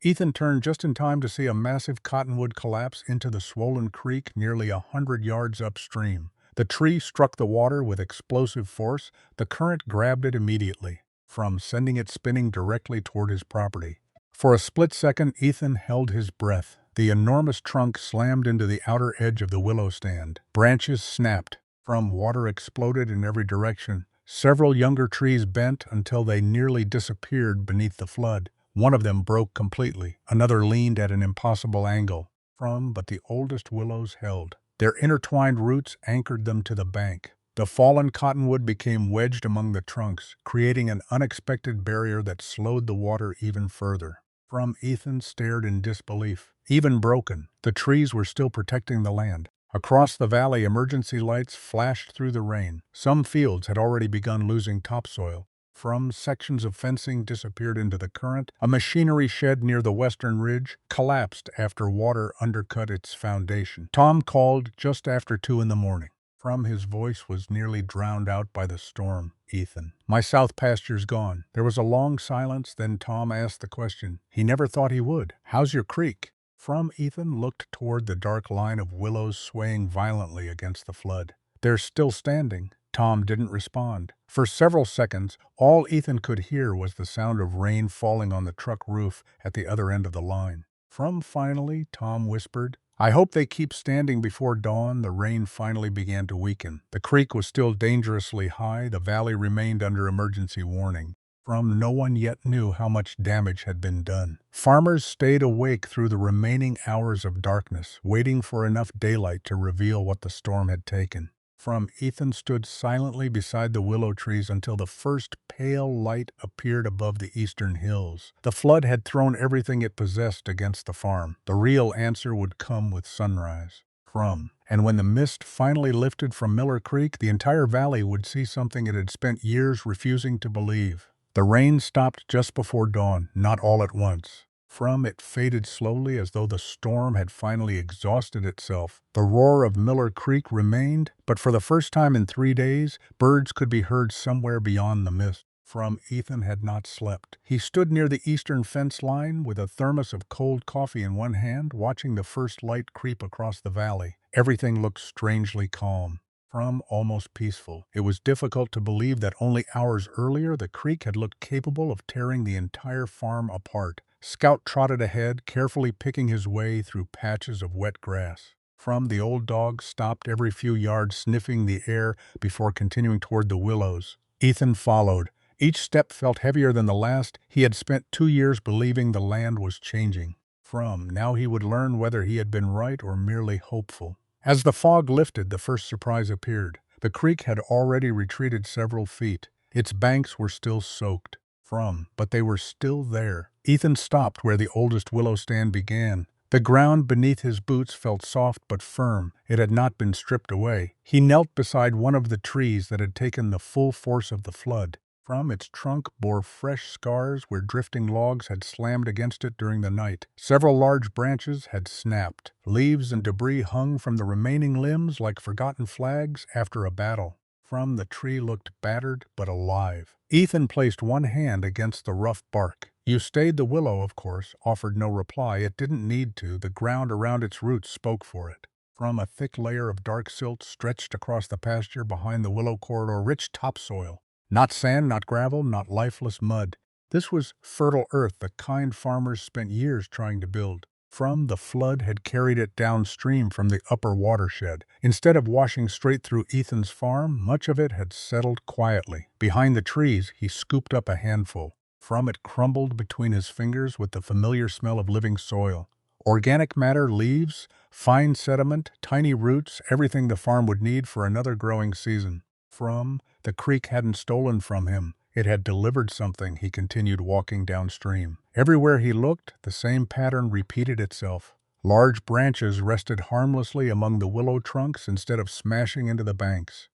Ethan turned just in time to see a massive cottonwood collapse into the swollen creek nearly 100 yards upstream. The tree struck the water with explosive force. The current grabbed it immediately, sending it spinning directly toward his property. For a split second, Ethan held his breath. The enormous trunk slammed into the outer edge of the willow stand. Branches snapped. Water exploded in every direction. Several younger trees bent until they nearly disappeared beneath the flood. One of them broke completely. Another leaned at an impossible angle. But the oldest willows held. Their intertwined roots anchored them to the bank. The fallen cottonwood became wedged among the trunks, creating an unexpected barrier that slowed the water even further. Ethan stared in disbelief. Even broken, the trees were still protecting the land. Across the valley, emergency lights flashed through the rain. Some fields had already begun losing topsoil. Sections of fencing disappeared into the current. A machinery shed near the western ridge collapsed after water undercut its foundation. Tom called just after 2 in the morning. His voice was nearly drowned out by the storm. "Ethan, my south pasture's gone." There was a long silence, then Tom asked the question he never thought he would. "How's your creek?" Ethan looked toward the dark line of willows swaying violently against the flood. "They're still standing." Tom didn't respond. For several seconds, all Ethan could hear was the sound of rain falling on the truck roof at the other end of the line. Finally, Tom whispered, "I hope they keep standing before dawn." The rain finally began to weaken. The creek was still dangerously high. The valley remained under emergency warning. No one yet knew how much damage had been done. Farmers stayed awake through the remaining hours of darkness, waiting for enough daylight to reveal what the storm had taken. Ethan stood silently beside the willow trees until the first pale light appeared above the eastern hills. The flood had thrown everything it possessed against the farm. The real answer would come with sunrise. And when the mist finally lifted from Miller Creek, the entire valley would see something it had spent years refusing to believe. The rain stopped just before dawn, not all at once. It faded slowly as though the storm had finally exhausted itself. The roar of Miller Creek remained, but for the first time in 3 days, birds could be heard somewhere beyond the mist. Ethan had not slept. He stood near the eastern fence line with a thermos of cold coffee in one hand, watching the first light creep across the valley. Everything looked strangely calm. Almost peaceful. It was difficult to believe that only hours earlier the creek had looked capable of tearing the entire farm apart. Scout trotted ahead, carefully picking his way through patches of wet grass. From the old dog stopped every few yards sniffing the air before continuing toward the willows. Ethan followed. Each step felt heavier than the last. He had spent 2 years believing the land was changing. Now he would learn whether he had been right or merely hopeful. As the fog lifted, the first surprise appeared. The creek had already retreated several feet. Its banks were still soaked. But they were still there. Ethan stopped where the oldest willow stand began. The ground beneath his boots felt soft but firm. It had not been stripped away. He knelt beside one of the trees that had taken the full force of the flood. Its trunk bore fresh scars where drifting logs had slammed against it during the night. Several large branches had snapped. Leaves and debris hung from the remaining limbs like forgotten flags after a battle. The tree looked battered but alive. Ethan placed one hand against the rough bark. "You stayed." The willow, of course, offered no reply. It didn't need to. The ground around its roots spoke for it. A thick layer of dark silt stretched across the pasture behind the willow corridor, rich topsoil. Not sand, not gravel, not lifeless mud. This was fertile earth the kind farmers spent years trying to build. The flood had carried it downstream from the upper watershed. Instead of washing straight through Ethan's farm, much of it had settled quietly. Behind the trees, he scooped up a handful. It crumbled between his fingers with the familiar smell of living soil. Organic matter, leaves, fine sediment, tiny roots, everything the farm would need for another growing season. The creek hadn't stolen from him. It had delivered something. He continued walking downstream. Everywhere he looked, the same pattern repeated itself. Large branches rested harmlessly among the willow trunks instead of smashing into the banks.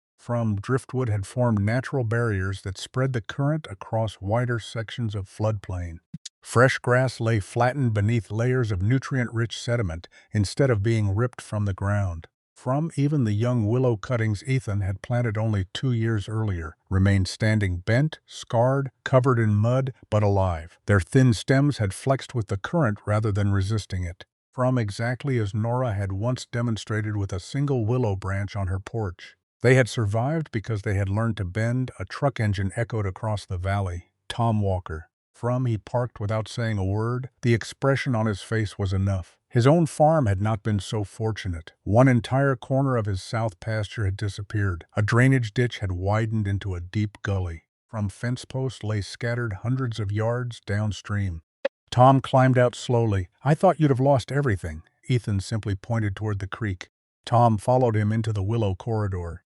Driftwood had formed natural barriers that spread the current across wider sections of floodplain. Fresh grass lay flattened beneath layers of nutrient-rich sediment instead of being ripped from the ground. Even the young willow cuttings Ethan had planted only 2 years earlier remained standing bent, scarred, covered in mud, but alive. Their thin stems had flexed with the current rather than resisting it. Exactly as Nora had once demonstrated with a single willow branch on her porch. They had survived because they had learned to bend. A truck engine echoed across the valley. Tom Walker. He parked without saying a word. The expression on his face was enough. His own farm had not been so fortunate. One entire corner of his south pasture had disappeared. A drainage ditch had widened into a deep gully. Fence posts lay scattered hundreds of yards downstream. Tom climbed out slowly. "I thought you'd have lost everything." Ethan simply pointed toward the creek. Tom followed him into the willow corridor.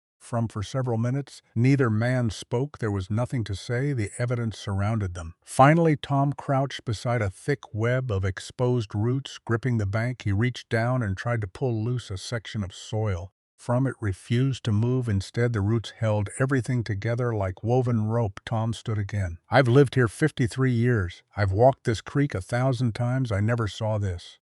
For several minutes, neither man spoke. There was nothing to say. The evidence surrounded them. Finally, Tom crouched beside a thick web of exposed roots gripping the bank. He reached down and tried to pull loose a section of soil. It refused to move. Instead, the roots held everything together like woven rope. Tom stood again. "I've lived here 53 years. I've walked this creek 1,000 times. I never saw this."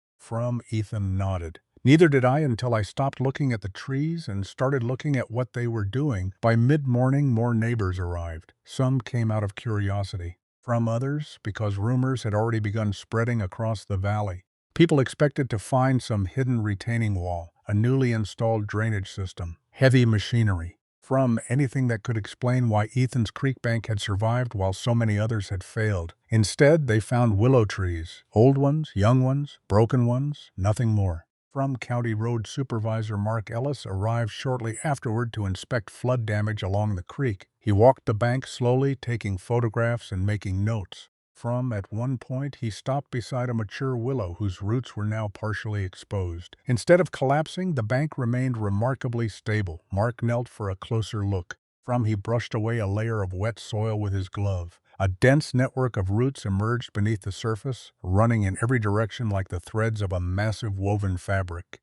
Ethan nodded. "Neither did I until I stopped looking at the trees and started looking at what they were doing." By mid-morning, more neighbors arrived. Some came out of curiosity. Others, because rumors had already begun spreading across the valley. People expected to find some hidden retaining wall, a newly installed drainage system, heavy machinery. Anything that could explain why Ethan's creek bank had survived while so many others had failed. Instead, they found willow trees, old ones, young ones, broken ones, nothing more. County Road Supervisor Mark Ellis arrived shortly afterward to inspect flood damage along the creek. He walked the bank slowly, taking photographs and making notes. At one point, he stopped beside a mature willow whose roots were now partially exposed. Instead of collapsing, the bank remained remarkably stable. Mark knelt for a closer look. He brushed away a layer of wet soil with his glove. A dense network of roots emerged beneath the surface, running in every direction like the threads of a massive woven fabric.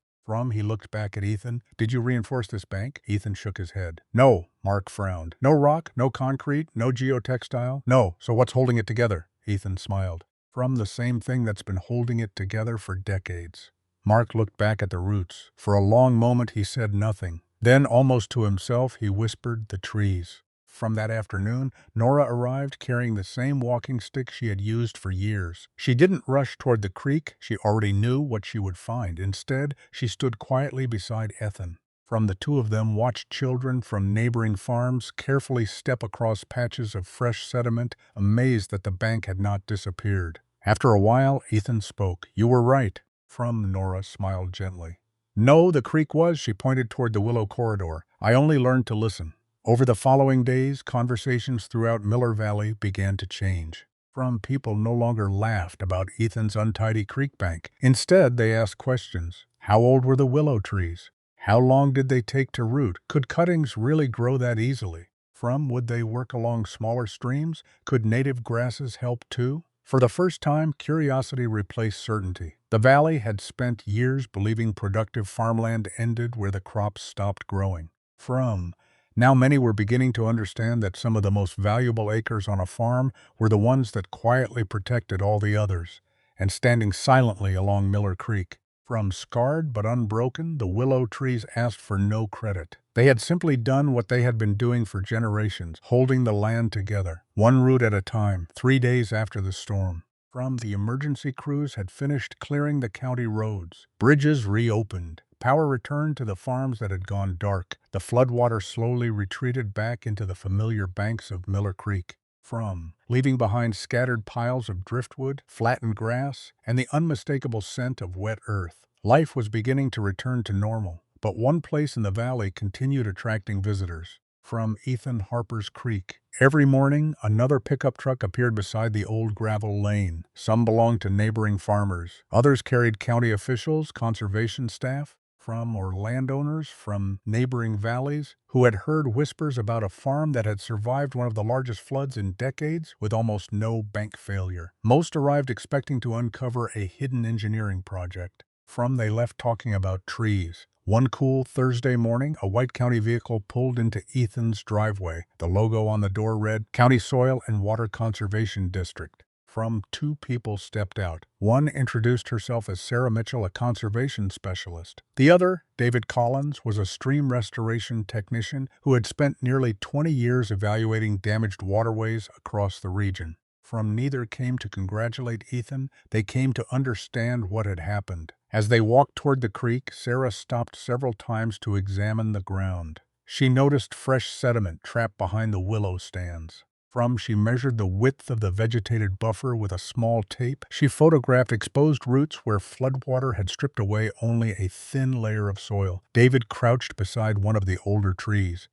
He looked back at Ethan. "Did you reinforce this bank?" Ethan shook his head. "No," Mark frowned. "No rock, no concrete, no geotextile? No. So what's holding it together?" Ethan smiled. "The same thing that's been holding it together for decades." Mark looked back at the roots. For a long moment he said nothing. Then, almost to himself, he whispered, "The trees." That afternoon, Nora arrived carrying the same walking stick she had used for years. She didn't rush toward the creek. She already knew what she would find. Instead, she stood quietly beside Ethan. The two of them watched children from neighboring farms carefully step across patches of fresh sediment, amazed that the bank had not disappeared. After a while, Ethan spoke. "You were right." Nora smiled gently. No, the creek was, she pointed toward the Willow corridor. I only learned to listen. Over the following days, conversations throughout Miller Valley began to change. From people no longer laughed about Ethan's untidy creek bank. Instead, they asked questions. How old were the willow trees? How long did they take to root? Could cuttings really grow that easily? Would they work along smaller streams? Could native grasses help too? For the first time, curiosity replaced certainty. The valley had spent years believing productive farmland ended where the crops stopped growing. Now many were beginning to understand that some of the most valuable acres on a farm were the ones that quietly protected all the others, and standing silently along Miller Creek. Scarred but unbroken, the willow trees asked for no credit. They had simply done what they had been doing for generations, holding the land together, one root at a time, 3 days after the storm. The emergency crews had finished clearing the county roads. Bridges reopened. Power returned to the farms that had gone dark. The floodwater slowly retreated back into the familiar banks of Miller Creek. Leaving behind scattered piles of driftwood, flattened grass, and the unmistakable scent of wet earth. Life was beginning to return to normal, but one place in the valley continued attracting visitors. Ethan Harper's Creek. Every morning, another pickup truck appeared beside the old gravel lane. Some belonged to neighboring farmers. Others carried county officials, conservation staff, or landowners from neighboring valleys who had heard whispers about a farm that had survived one of the largest floods in decades with almost no bank failure. Most arrived expecting to uncover a hidden engineering project. They left talking about trees. One cool Thursday morning, a white county vehicle pulled into Ethan's driveway. The logo on the door read, County Soil and Water Conservation District. Two people stepped out. One introduced herself as Sarah Mitchell, a conservation specialist. The other, David Collins, was a stream restoration technician who had spent nearly 20 years evaluating damaged waterways across the region. Neither came to congratulate Ethan, they came to understand what had happened. As they walked toward the creek, Sarah stopped several times to examine the ground. She noticed fresh sediment trapped behind the willow stands. She measured the width of the vegetated buffer with a small tape. She photographed exposed roots where floodwater had stripped away only a thin layer of soil. David crouched beside one of the older trees.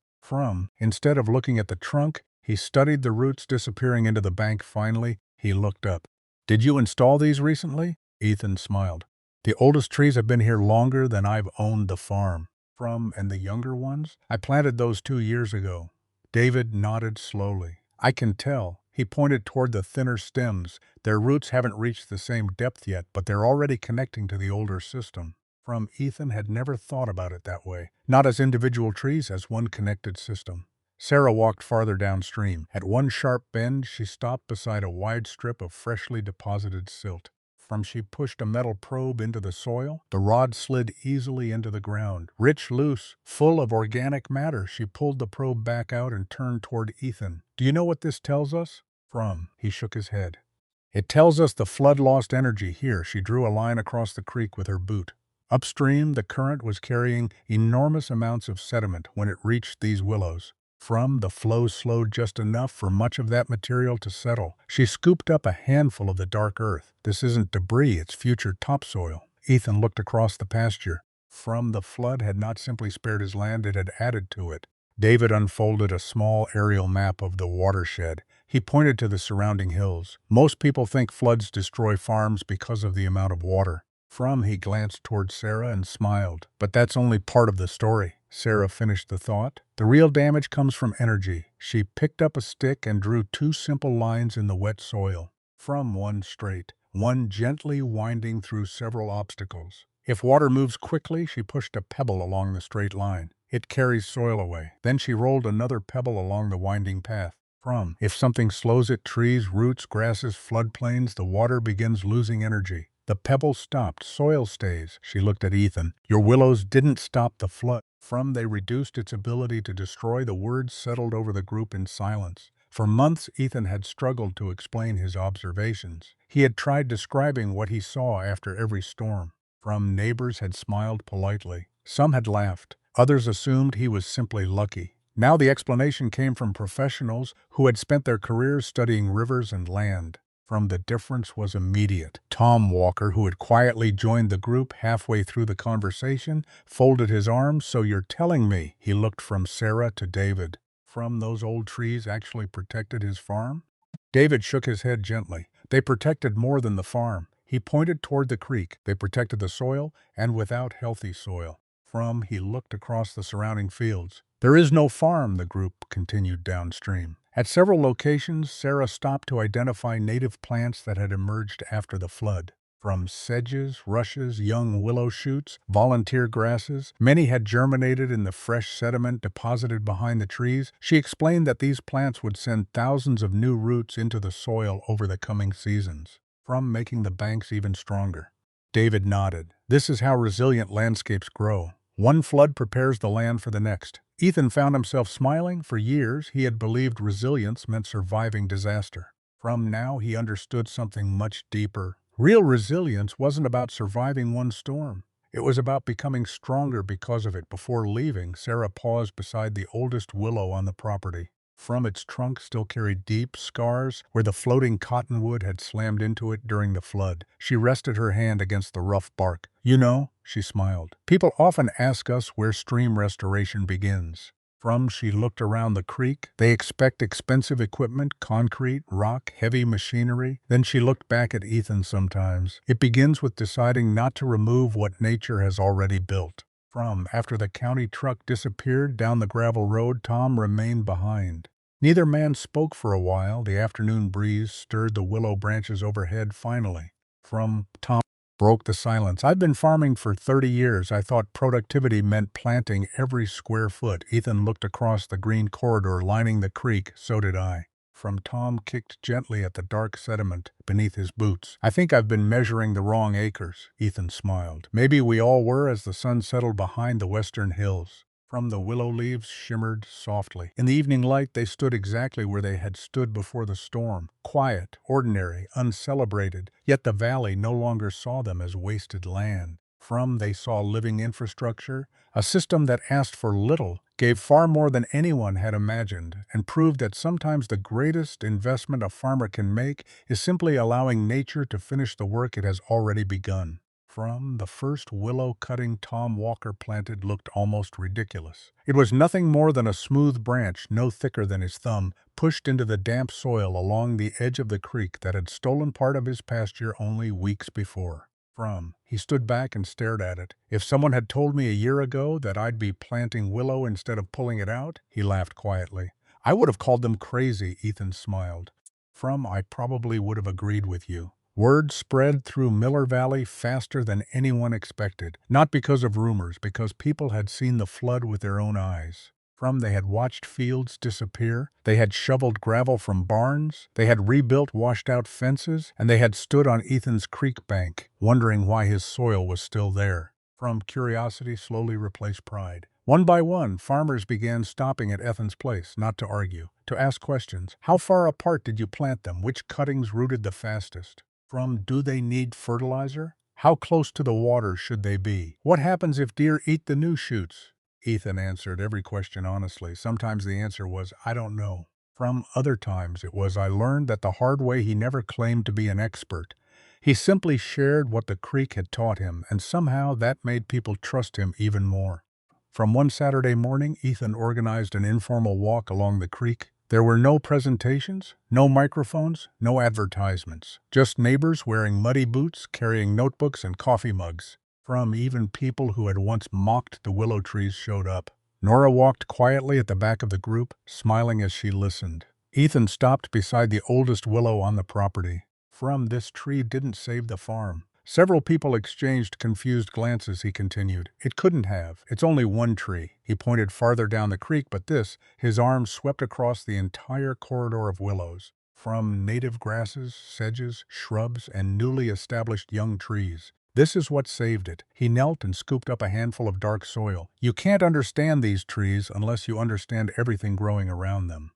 Instead of looking at the trunk, he studied the roots disappearing into the bank. Finally, he looked up. Did you install these recently? Ethan smiled. The oldest trees have been here longer than I've owned the farm. And the younger ones? I planted those 2 years ago. David nodded slowly. I can tell. He pointed toward the thinner stems. Their roots haven't reached the same depth yet, but they're already connecting to the older system. Ethan had never thought about it that way. Not as individual trees, as one connected system. Sarah walked farther downstream. At one sharp bend, she stopped beside a wide strip of freshly deposited silt. She pushed a metal probe into the soil. The rod slid easily into the ground. Rich, loose, full of organic matter. She pulled the probe back out and turned toward Ethan. Do you know what this tells us? He shook his head. It tells us the flood lost energy here. She drew a line across the creek with her boot. Upstream, the current was carrying enormous amounts of sediment when it reached these willows. The flow slowed just enough for much of that material to settle. She scooped up a handful of the dark earth. This isn't debris, it's future topsoil. Ethan looked across the pasture. The flood had not simply spared his land, it had added to it. David unfolded a small aerial map of the watershed. He pointed to the surrounding hills. Most people think floods destroy farms because of the amount of water. He glanced toward Sarah and smiled. But that's only part of the story. Sarah finished the thought. The real damage comes from energy. She picked up a stick and drew 2 simple lines in the wet soil. One straight, one gently winding through several obstacles. If water moves quickly, she pushed a pebble along the straight line. It carries soil away. Then she rolled another pebble along the winding path. If something slows it, trees, roots, grasses, floodplains, the water begins losing energy. The pebble stopped. Soil stays. She looked at Ethan. Your willows didn't stop the flood. They reduced its ability to destroy. The words settled over the group in silence. For months, Ethan had struggled to explain his observations. He had tried describing what he saw after every storm. Neighbors had smiled politely. Some had laughed. Others assumed he was simply lucky. Now the explanation came from professionals who had spent their careers studying rivers and land. The difference was immediate. Tom Walker, who had quietly joined the group halfway through the conversation, folded his arms. "So you're telling me," he looked from Sarah to David, "those old trees actually protected his farm?" David shook his head gently. "They protected more than the farm." He pointed toward the creek. "They protected the soil, and without healthy soil." He looked across the surrounding fields. "There is no farm," the group continued downstream. At several locations, Sarah stopped to identify native plants that had emerged after the flood. Sedges, rushes, young willow shoots, volunteer grasses, many had germinated in the fresh sediment deposited behind the trees. She explained that these plants would send thousands of new roots into the soil over the coming seasons, making the banks even stronger. David nodded. "This is how resilient landscapes grow. One flood prepares the land for the next." Ethan found himself smiling. For years, he had believed resilience meant surviving disaster. Now he understood something much deeper. Real resilience wasn't about surviving one storm. It was about becoming stronger because of it. Before leaving, Sarah paused beside the oldest willow on the property. Its trunk still carried deep scars where the floating cottonwood had slammed into it during the flood. She rested her hand against the rough bark. "You know," she smiled, "people often ask us where stream restoration begins." She looked around the creek. "They expect expensive equipment, concrete, rock, heavy machinery." Then she looked back at Ethan sometimes. "It begins with deciding not to remove what nature has already built." After the county truck disappeared down the gravel road, Tom remained behind. Neither man spoke for a while. The afternoon breeze stirred the willow branches overhead. Finally, Tom broke the silence. "I've been farming for 30 years. I thought productivity meant planting every square foot." Ethan looked across the green corridor lining the creek. "So did I." Tom kicked gently at the dark sediment beneath his boots. "I think I've been measuring the wrong acres." Ethan smiled. "Maybe we all were." As the sun settled behind the western hills, the willow leaves shimmered softly. In the evening light, they stood exactly where they had stood before the storm. Quiet, ordinary, uncelebrated. Yet the valley no longer saw them as wasted land. They saw living infrastructure, a system that asked for little, gave far more than anyone had imagined, and proved that sometimes the greatest investment a farmer can make is simply allowing nature to finish the work it has already begun. The first willow cutting Tom Walker planted looked almost ridiculous. It was nothing more than a smooth branch, no thicker than his thumb, pushed into the damp soil along the edge of the creek that had stolen part of his pasture only weeks before. He stood back and stared at it. "If someone had told me a year ago that I'd be planting willow instead of pulling it out," he laughed quietly, "I would have called them crazy." Ethan smiled. "I probably would have agreed with you." Word spread through Miller Valley faster than anyone expected, not because of rumors, because people had seen the flood with their own eyes. They had watched fields disappear, they had shoveled gravel from barns, they had rebuilt washed-out fences, and they had stood on Ethan's creek bank, wondering why his soil was still there. Curiosity slowly replaced pride. One by one, farmers began stopping at Ethan's place, not to argue, to ask questions. How far apart did you plant them? Which cuttings rooted the fastest? Do they need fertilizer? How close to the water should they be? What happens if deer eat the new shoots? Ethan answered every question honestly. Sometimes the answer was, "I don't know." Other times it was, "I learned that the hard way." He never claimed to be an expert. He simply shared what the creek had taught him, and somehow that made people trust him even more. One Saturday morning, Ethan organized an informal walk along the creek. There were no presentations, no microphones, no advertisements, just neighbors wearing muddy boots, carrying notebooks and coffee mugs. Even people who had once mocked the willow trees showed up. Nora walked quietly at the back of the group, smiling as she listened. Ethan stopped beside the oldest willow on the property. This tree didn't save the farm." Several people exchanged confused glances. He continued, "It couldn't have. It's only one tree." He pointed farther down the creek, but his arms swept across the entire corridor of willows. Native grasses, sedges, shrubs, and newly established young trees. This is what saved it. He knelt and scooped up a handful of dark soil. "You can't understand these trees unless you understand everything growing around them."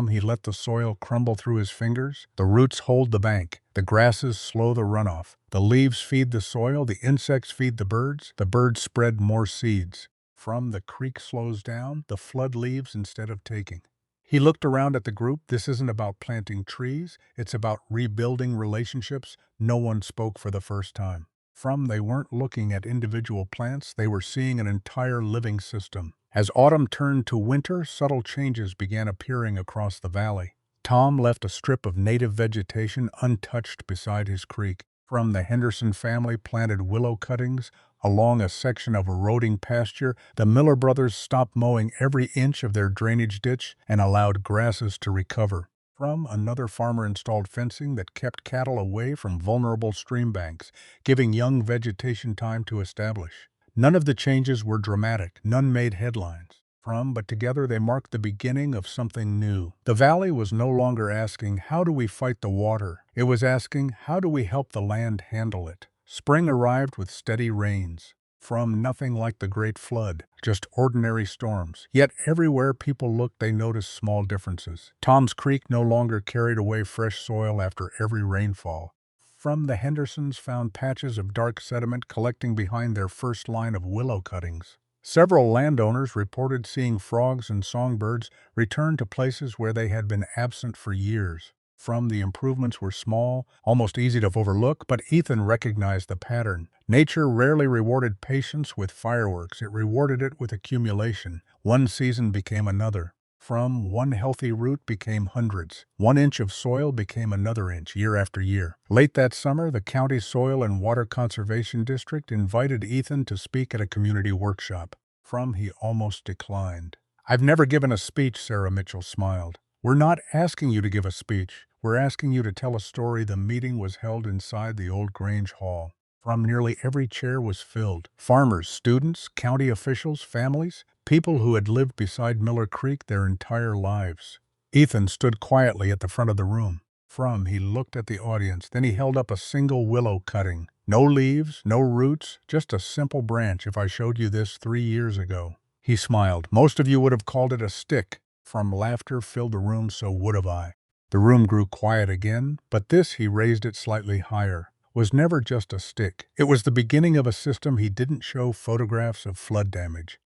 He let the soil crumble through his fingers. The roots hold the bank. The grasses slow the runoff. The leaves feed the soil. The insects feed the birds. The birds spread more seeds. The creek slows down. The flood leaves instead of taking. He looked around at the group. This isn't about planting trees, it's about rebuilding relationships. No one spoke for the first time. They weren't looking at individual plants, they were seeing an entire living system. As autumn turned to winter, subtle changes began appearing across the valley. Tom left a strip of native vegetation untouched beside his creek. The Henderson family planted willow cuttings along a section of eroding pasture. The Miller brothers stopped mowing every inch of their drainage ditch and allowed grasses to recover. Another farmer installed fencing that kept cattle away from vulnerable stream banks, giving young vegetation time to establish. None of the changes were dramatic, none made headlines. But together they marked the beginning of something new. The valley was no longer asking, how do we fight the water? It was asking, how do we help the land handle it? Spring arrived with steady rains. Nothing like the Great Flood, just ordinary storms. Yet everywhere people looked, they noticed small differences. Tom's Creek no longer carried away fresh soil after every rainfall. The Hendersons found patches of dark sediment collecting behind their first line of willow cuttings. Several landowners reported seeing frogs and songbirds return to places where they had been absent for years. The improvements were small, almost easy to overlook, but Ethan recognized the pattern. Nature rarely rewarded patience with fireworks, it rewarded it with accumulation. One season became another. One healthy root became hundreds. 1 inch of soil became another inch, year after year. Late that summer, the county Soil and Water Conservation District invited Ethan to speak at a community workshop. He almost declined. "I've never given a speech," Sarah Mitchell smiled. "We're not asking you to give a speech. We're asking you to tell a story." The meeting was held inside the old Grange Hall. Nearly every chair was filled. Farmers, students, county officials, families, people who had lived beside Miller Creek their entire lives. Ethan stood quietly at the front of the room. He looked at the audience, then he held up a single willow cutting. No leaves, no roots, just a simple branch. "If I showed you this 3 years ago," he smiled, "most of you would have called it a stick." Laughter filled the room, so would have I. The room grew quiet again, but this, he raised it slightly higher, was never just a stick. It was the beginning of a system. He didn't show photographs of flood damage.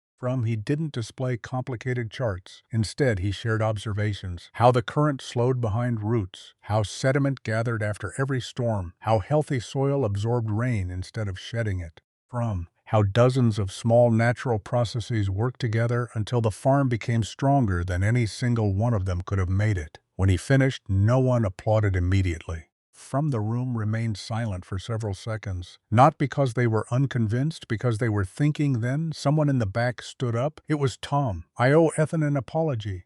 He didn't display complicated charts. Instead, he shared observations. How the current slowed behind roots, how sediment gathered after every storm, how healthy soil absorbed rain instead of shedding it. How dozens of small natural processes worked together until the farm became stronger than any single one of them could have made it. When he finished, no one applauded immediately. The room remained silent for several seconds, not because they were unconvinced, because they were thinking. Then someone in the back stood up. It was Tom. "I owe Ethan an apology."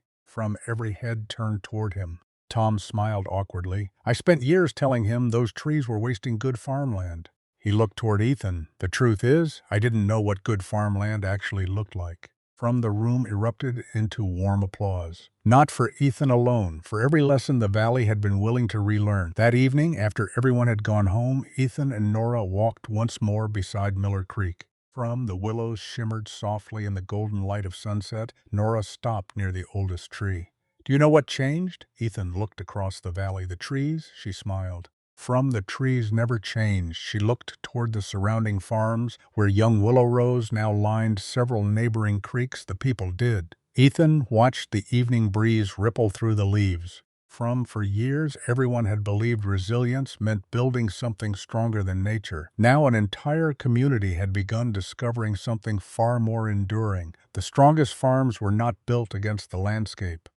Every head turned toward him. Tom smiled awkwardly. "I spent years telling him those trees were wasting good farmland." He looked toward Ethan. "The truth is, I didn't know what good farmland actually looked like." The room erupted into warm applause. Not for Ethan alone, for every lesson the valley had been willing to relearn. That evening, after everyone had gone home, Ethan and Nora walked once more beside Miller Creek. The willows shimmered softly in the golden light of sunset. Nora stopped near the oldest tree. "Do you know what changed?" Ethan looked across the valley. "The trees?" She smiled. The trees never changed. She looked toward the surrounding farms, where young willow rows now lined several neighboring creeks. The people did. Ethan watched the evening breeze ripple through the leaves. For years, everyone had believed resilience meant building something stronger than nature. Now an entire community had begun discovering something far more enduring. The strongest farms were not built against the landscape.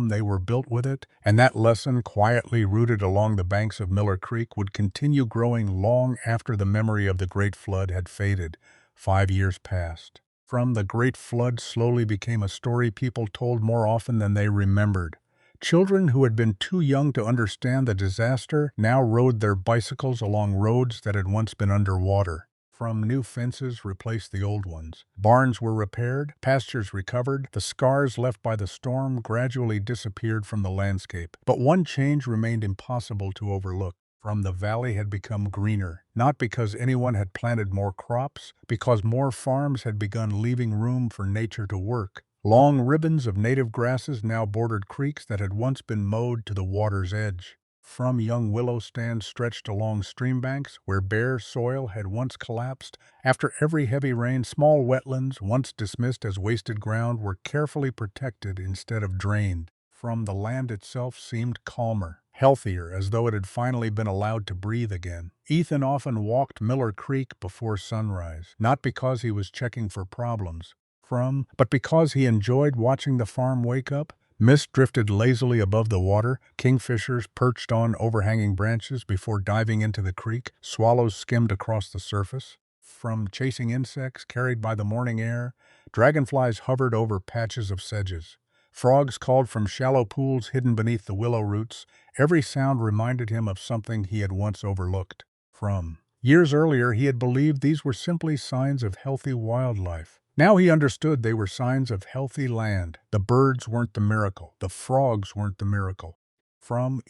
They were built with it, and that lesson, quietly rooted along the banks of Miller Creek, would continue growing long after the memory of the Great Flood had faded. 5 years passed. The Great Flood slowly became a story people told more often than they remembered. Children who had been too young to understand the disaster now rode their bicycles along roads that had once been underwater. New fences replaced the old ones. Barns were repaired, pastures recovered. The scars left by the storm gradually disappeared from the landscape. But one change remained impossible to overlook. The valley had become greener, not because anyone had planted more crops, because more farms had begun leaving room for nature to work. Long ribbons of native grasses now bordered creeks that had once been mowed to the water's edge. Young willow stands stretched along stream banks where bare soil had once collapsed. After every heavy rain, small wetlands, once dismissed as wasted ground, were carefully protected instead of drained. From the land itself seemed calmer, healthier, as though it had finally been allowed to breathe again. Ethan often walked Miller Creek before sunrise, not because he was checking for problems, but because he enjoyed watching the farm wake up. Mist drifted lazily above the water, kingfishers perched on overhanging branches before diving into the creek, swallows skimmed across the surface. From chasing insects carried by the morning air, dragonflies hovered over patches of sedges. Frogs called from shallow pools hidden beneath the willow roots. Every sound reminded him of something he had once overlooked. Years earlier, he had believed these were simply signs of healthy wildlife. Now he understood they were signs of healthy land. The birds weren't the miracle. The frogs weren't the miracle.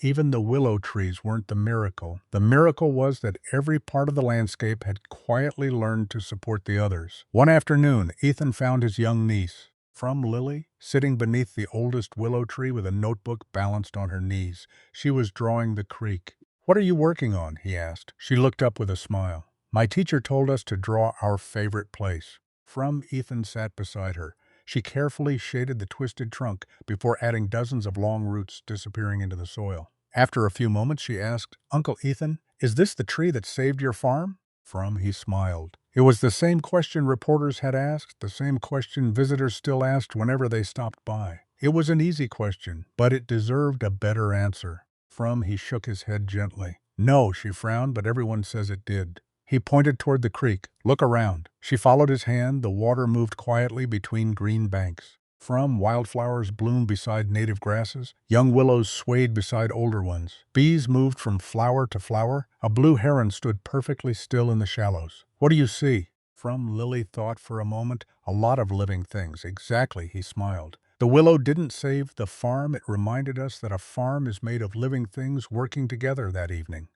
Even the willow trees weren't the miracle. The miracle was that every part of the landscape had quietly learned to support the others. One afternoon, Ethan found his young niece, Lily, sitting beneath the oldest willow tree with a notebook balanced on her knees. She was drawing the creek. "What are you working on?" he asked. She looked up with a smile. "My teacher told us to draw our favorite place." Ethan sat beside her. She carefully shaded the twisted trunk before adding dozens of long roots disappearing into the soil. After a few moments, she asked, "Uncle Ethan, is this the tree that saved your farm?" He smiled. It was the same question reporters had asked, the same question visitors still asked whenever they stopped by. It was an easy question, but it deserved a better answer. He shook his head gently. "No," she frowned, "but everyone says it did." He pointed toward the creek. "Look around." She followed his hand. The water moved quietly between green banks. Wildflowers bloomed beside native grasses. Young willows swayed beside older ones. Bees moved from flower to flower. A blue heron stood perfectly still in the shallows. "What do you see?" Lily thought for a moment. "A lot of living things." "Exactly," he smiled. "The willow didn't save the farm. It reminded us that a farm is made of living things working together." That evening,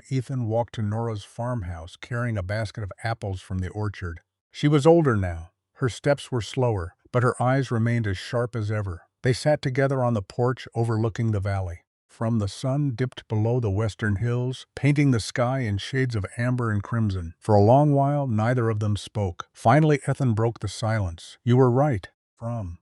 Ethan walked to Nora's farmhouse, carrying a basket of apples from the orchard. She was older now. Her steps were slower, but her eyes remained as sharp as ever. They sat together on the porch overlooking the valley. The sun dipped below the western hills, painting the sky in shades of amber and crimson. For a long while, neither of them spoke. Finally, Ethan broke the silence. "You were right."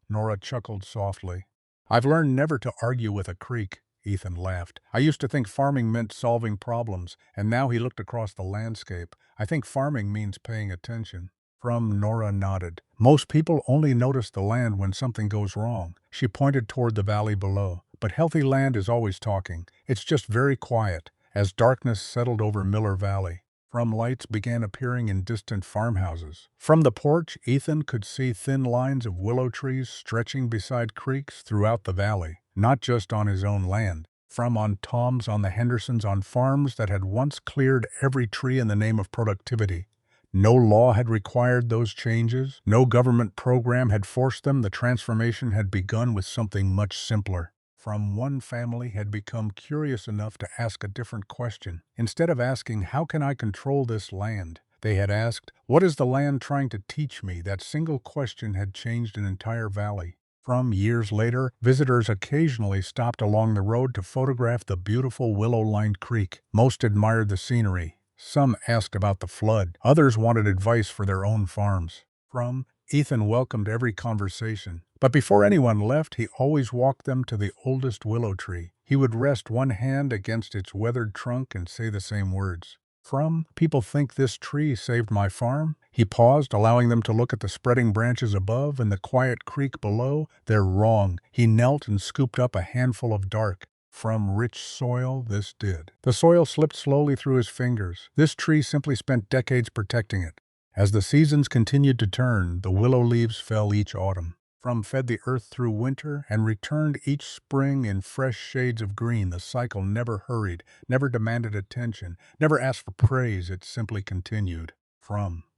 Nora chuckled softly. "I've learned never to argue with a creek." Ethan laughed. "I used to think farming meant solving problems, and now," he looked across the landscape, "I think farming means paying attention." Nora nodded. "Most people only notice the land when something goes wrong." She pointed toward the valley below. "But healthy land is always talking. It's just very quiet." As darkness settled over Miller Valley, lights began appearing in distant farmhouses. From the porch, Ethan could see thin lines of willow trees stretching beside creeks throughout the valley, not just on his own land. On Tom's, on the Hendersons, on farms that had once cleared every tree in the name of productivity. No law had required those changes. No government program had forced them. The transformation had begun with something much simpler. One family had become curious enough to ask a different question. Instead of asking, "How can I control this land?" they had asked, "What is the land trying to teach me?" That single question had changed an entire valley. Years later, visitors occasionally stopped along the road to photograph the beautiful willow-lined creek. Most admired the scenery. Some asked about the flood. Others wanted advice for their own farms. Ethan welcomed every conversation. But before anyone left, he always walked them to the oldest willow tree. He would rest one hand against its weathered trunk and say the same words. "People think this tree saved my farm." He paused, allowing them to look at the spreading branches above and the quiet creek below. "They're wrong." He knelt and scooped up a handful of dark, rich soil. This did. The soil slipped slowly through his fingers. This tree simply spent decades protecting it. As the seasons continued to turn, the willow leaves fell each autumn. Fed the earth through winter and returned each spring in fresh shades of green. The cycle never hurried, never demanded attention, never asked for praise. It simply continued.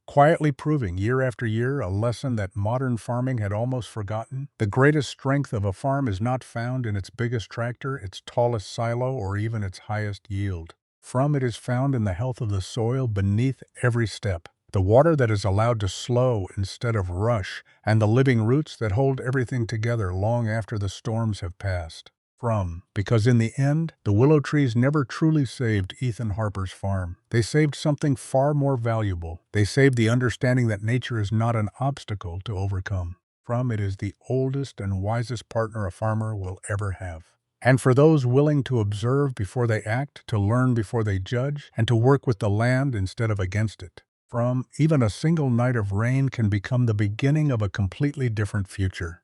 Quietly proving year after year a lesson that modern farming had almost forgotten. The greatest strength of a farm is not found in its biggest tractor, its tallest silo, or even its highest yield. It is found in the health of the soil beneath every step. The water that is allowed to slow instead of rush, and the living roots that hold everything together long after the storms have passed. Because in the end, the willow trees never truly saved Ethan Harper's farm. They saved something far more valuable. They saved the understanding that nature is not an obstacle to overcome. from. It is the oldest and wisest partner a farmer will ever have. And for those willing to observe before they act, to learn before they judge, and to work with the land instead of against it. From even a single night of rain can become the beginning of a completely different future.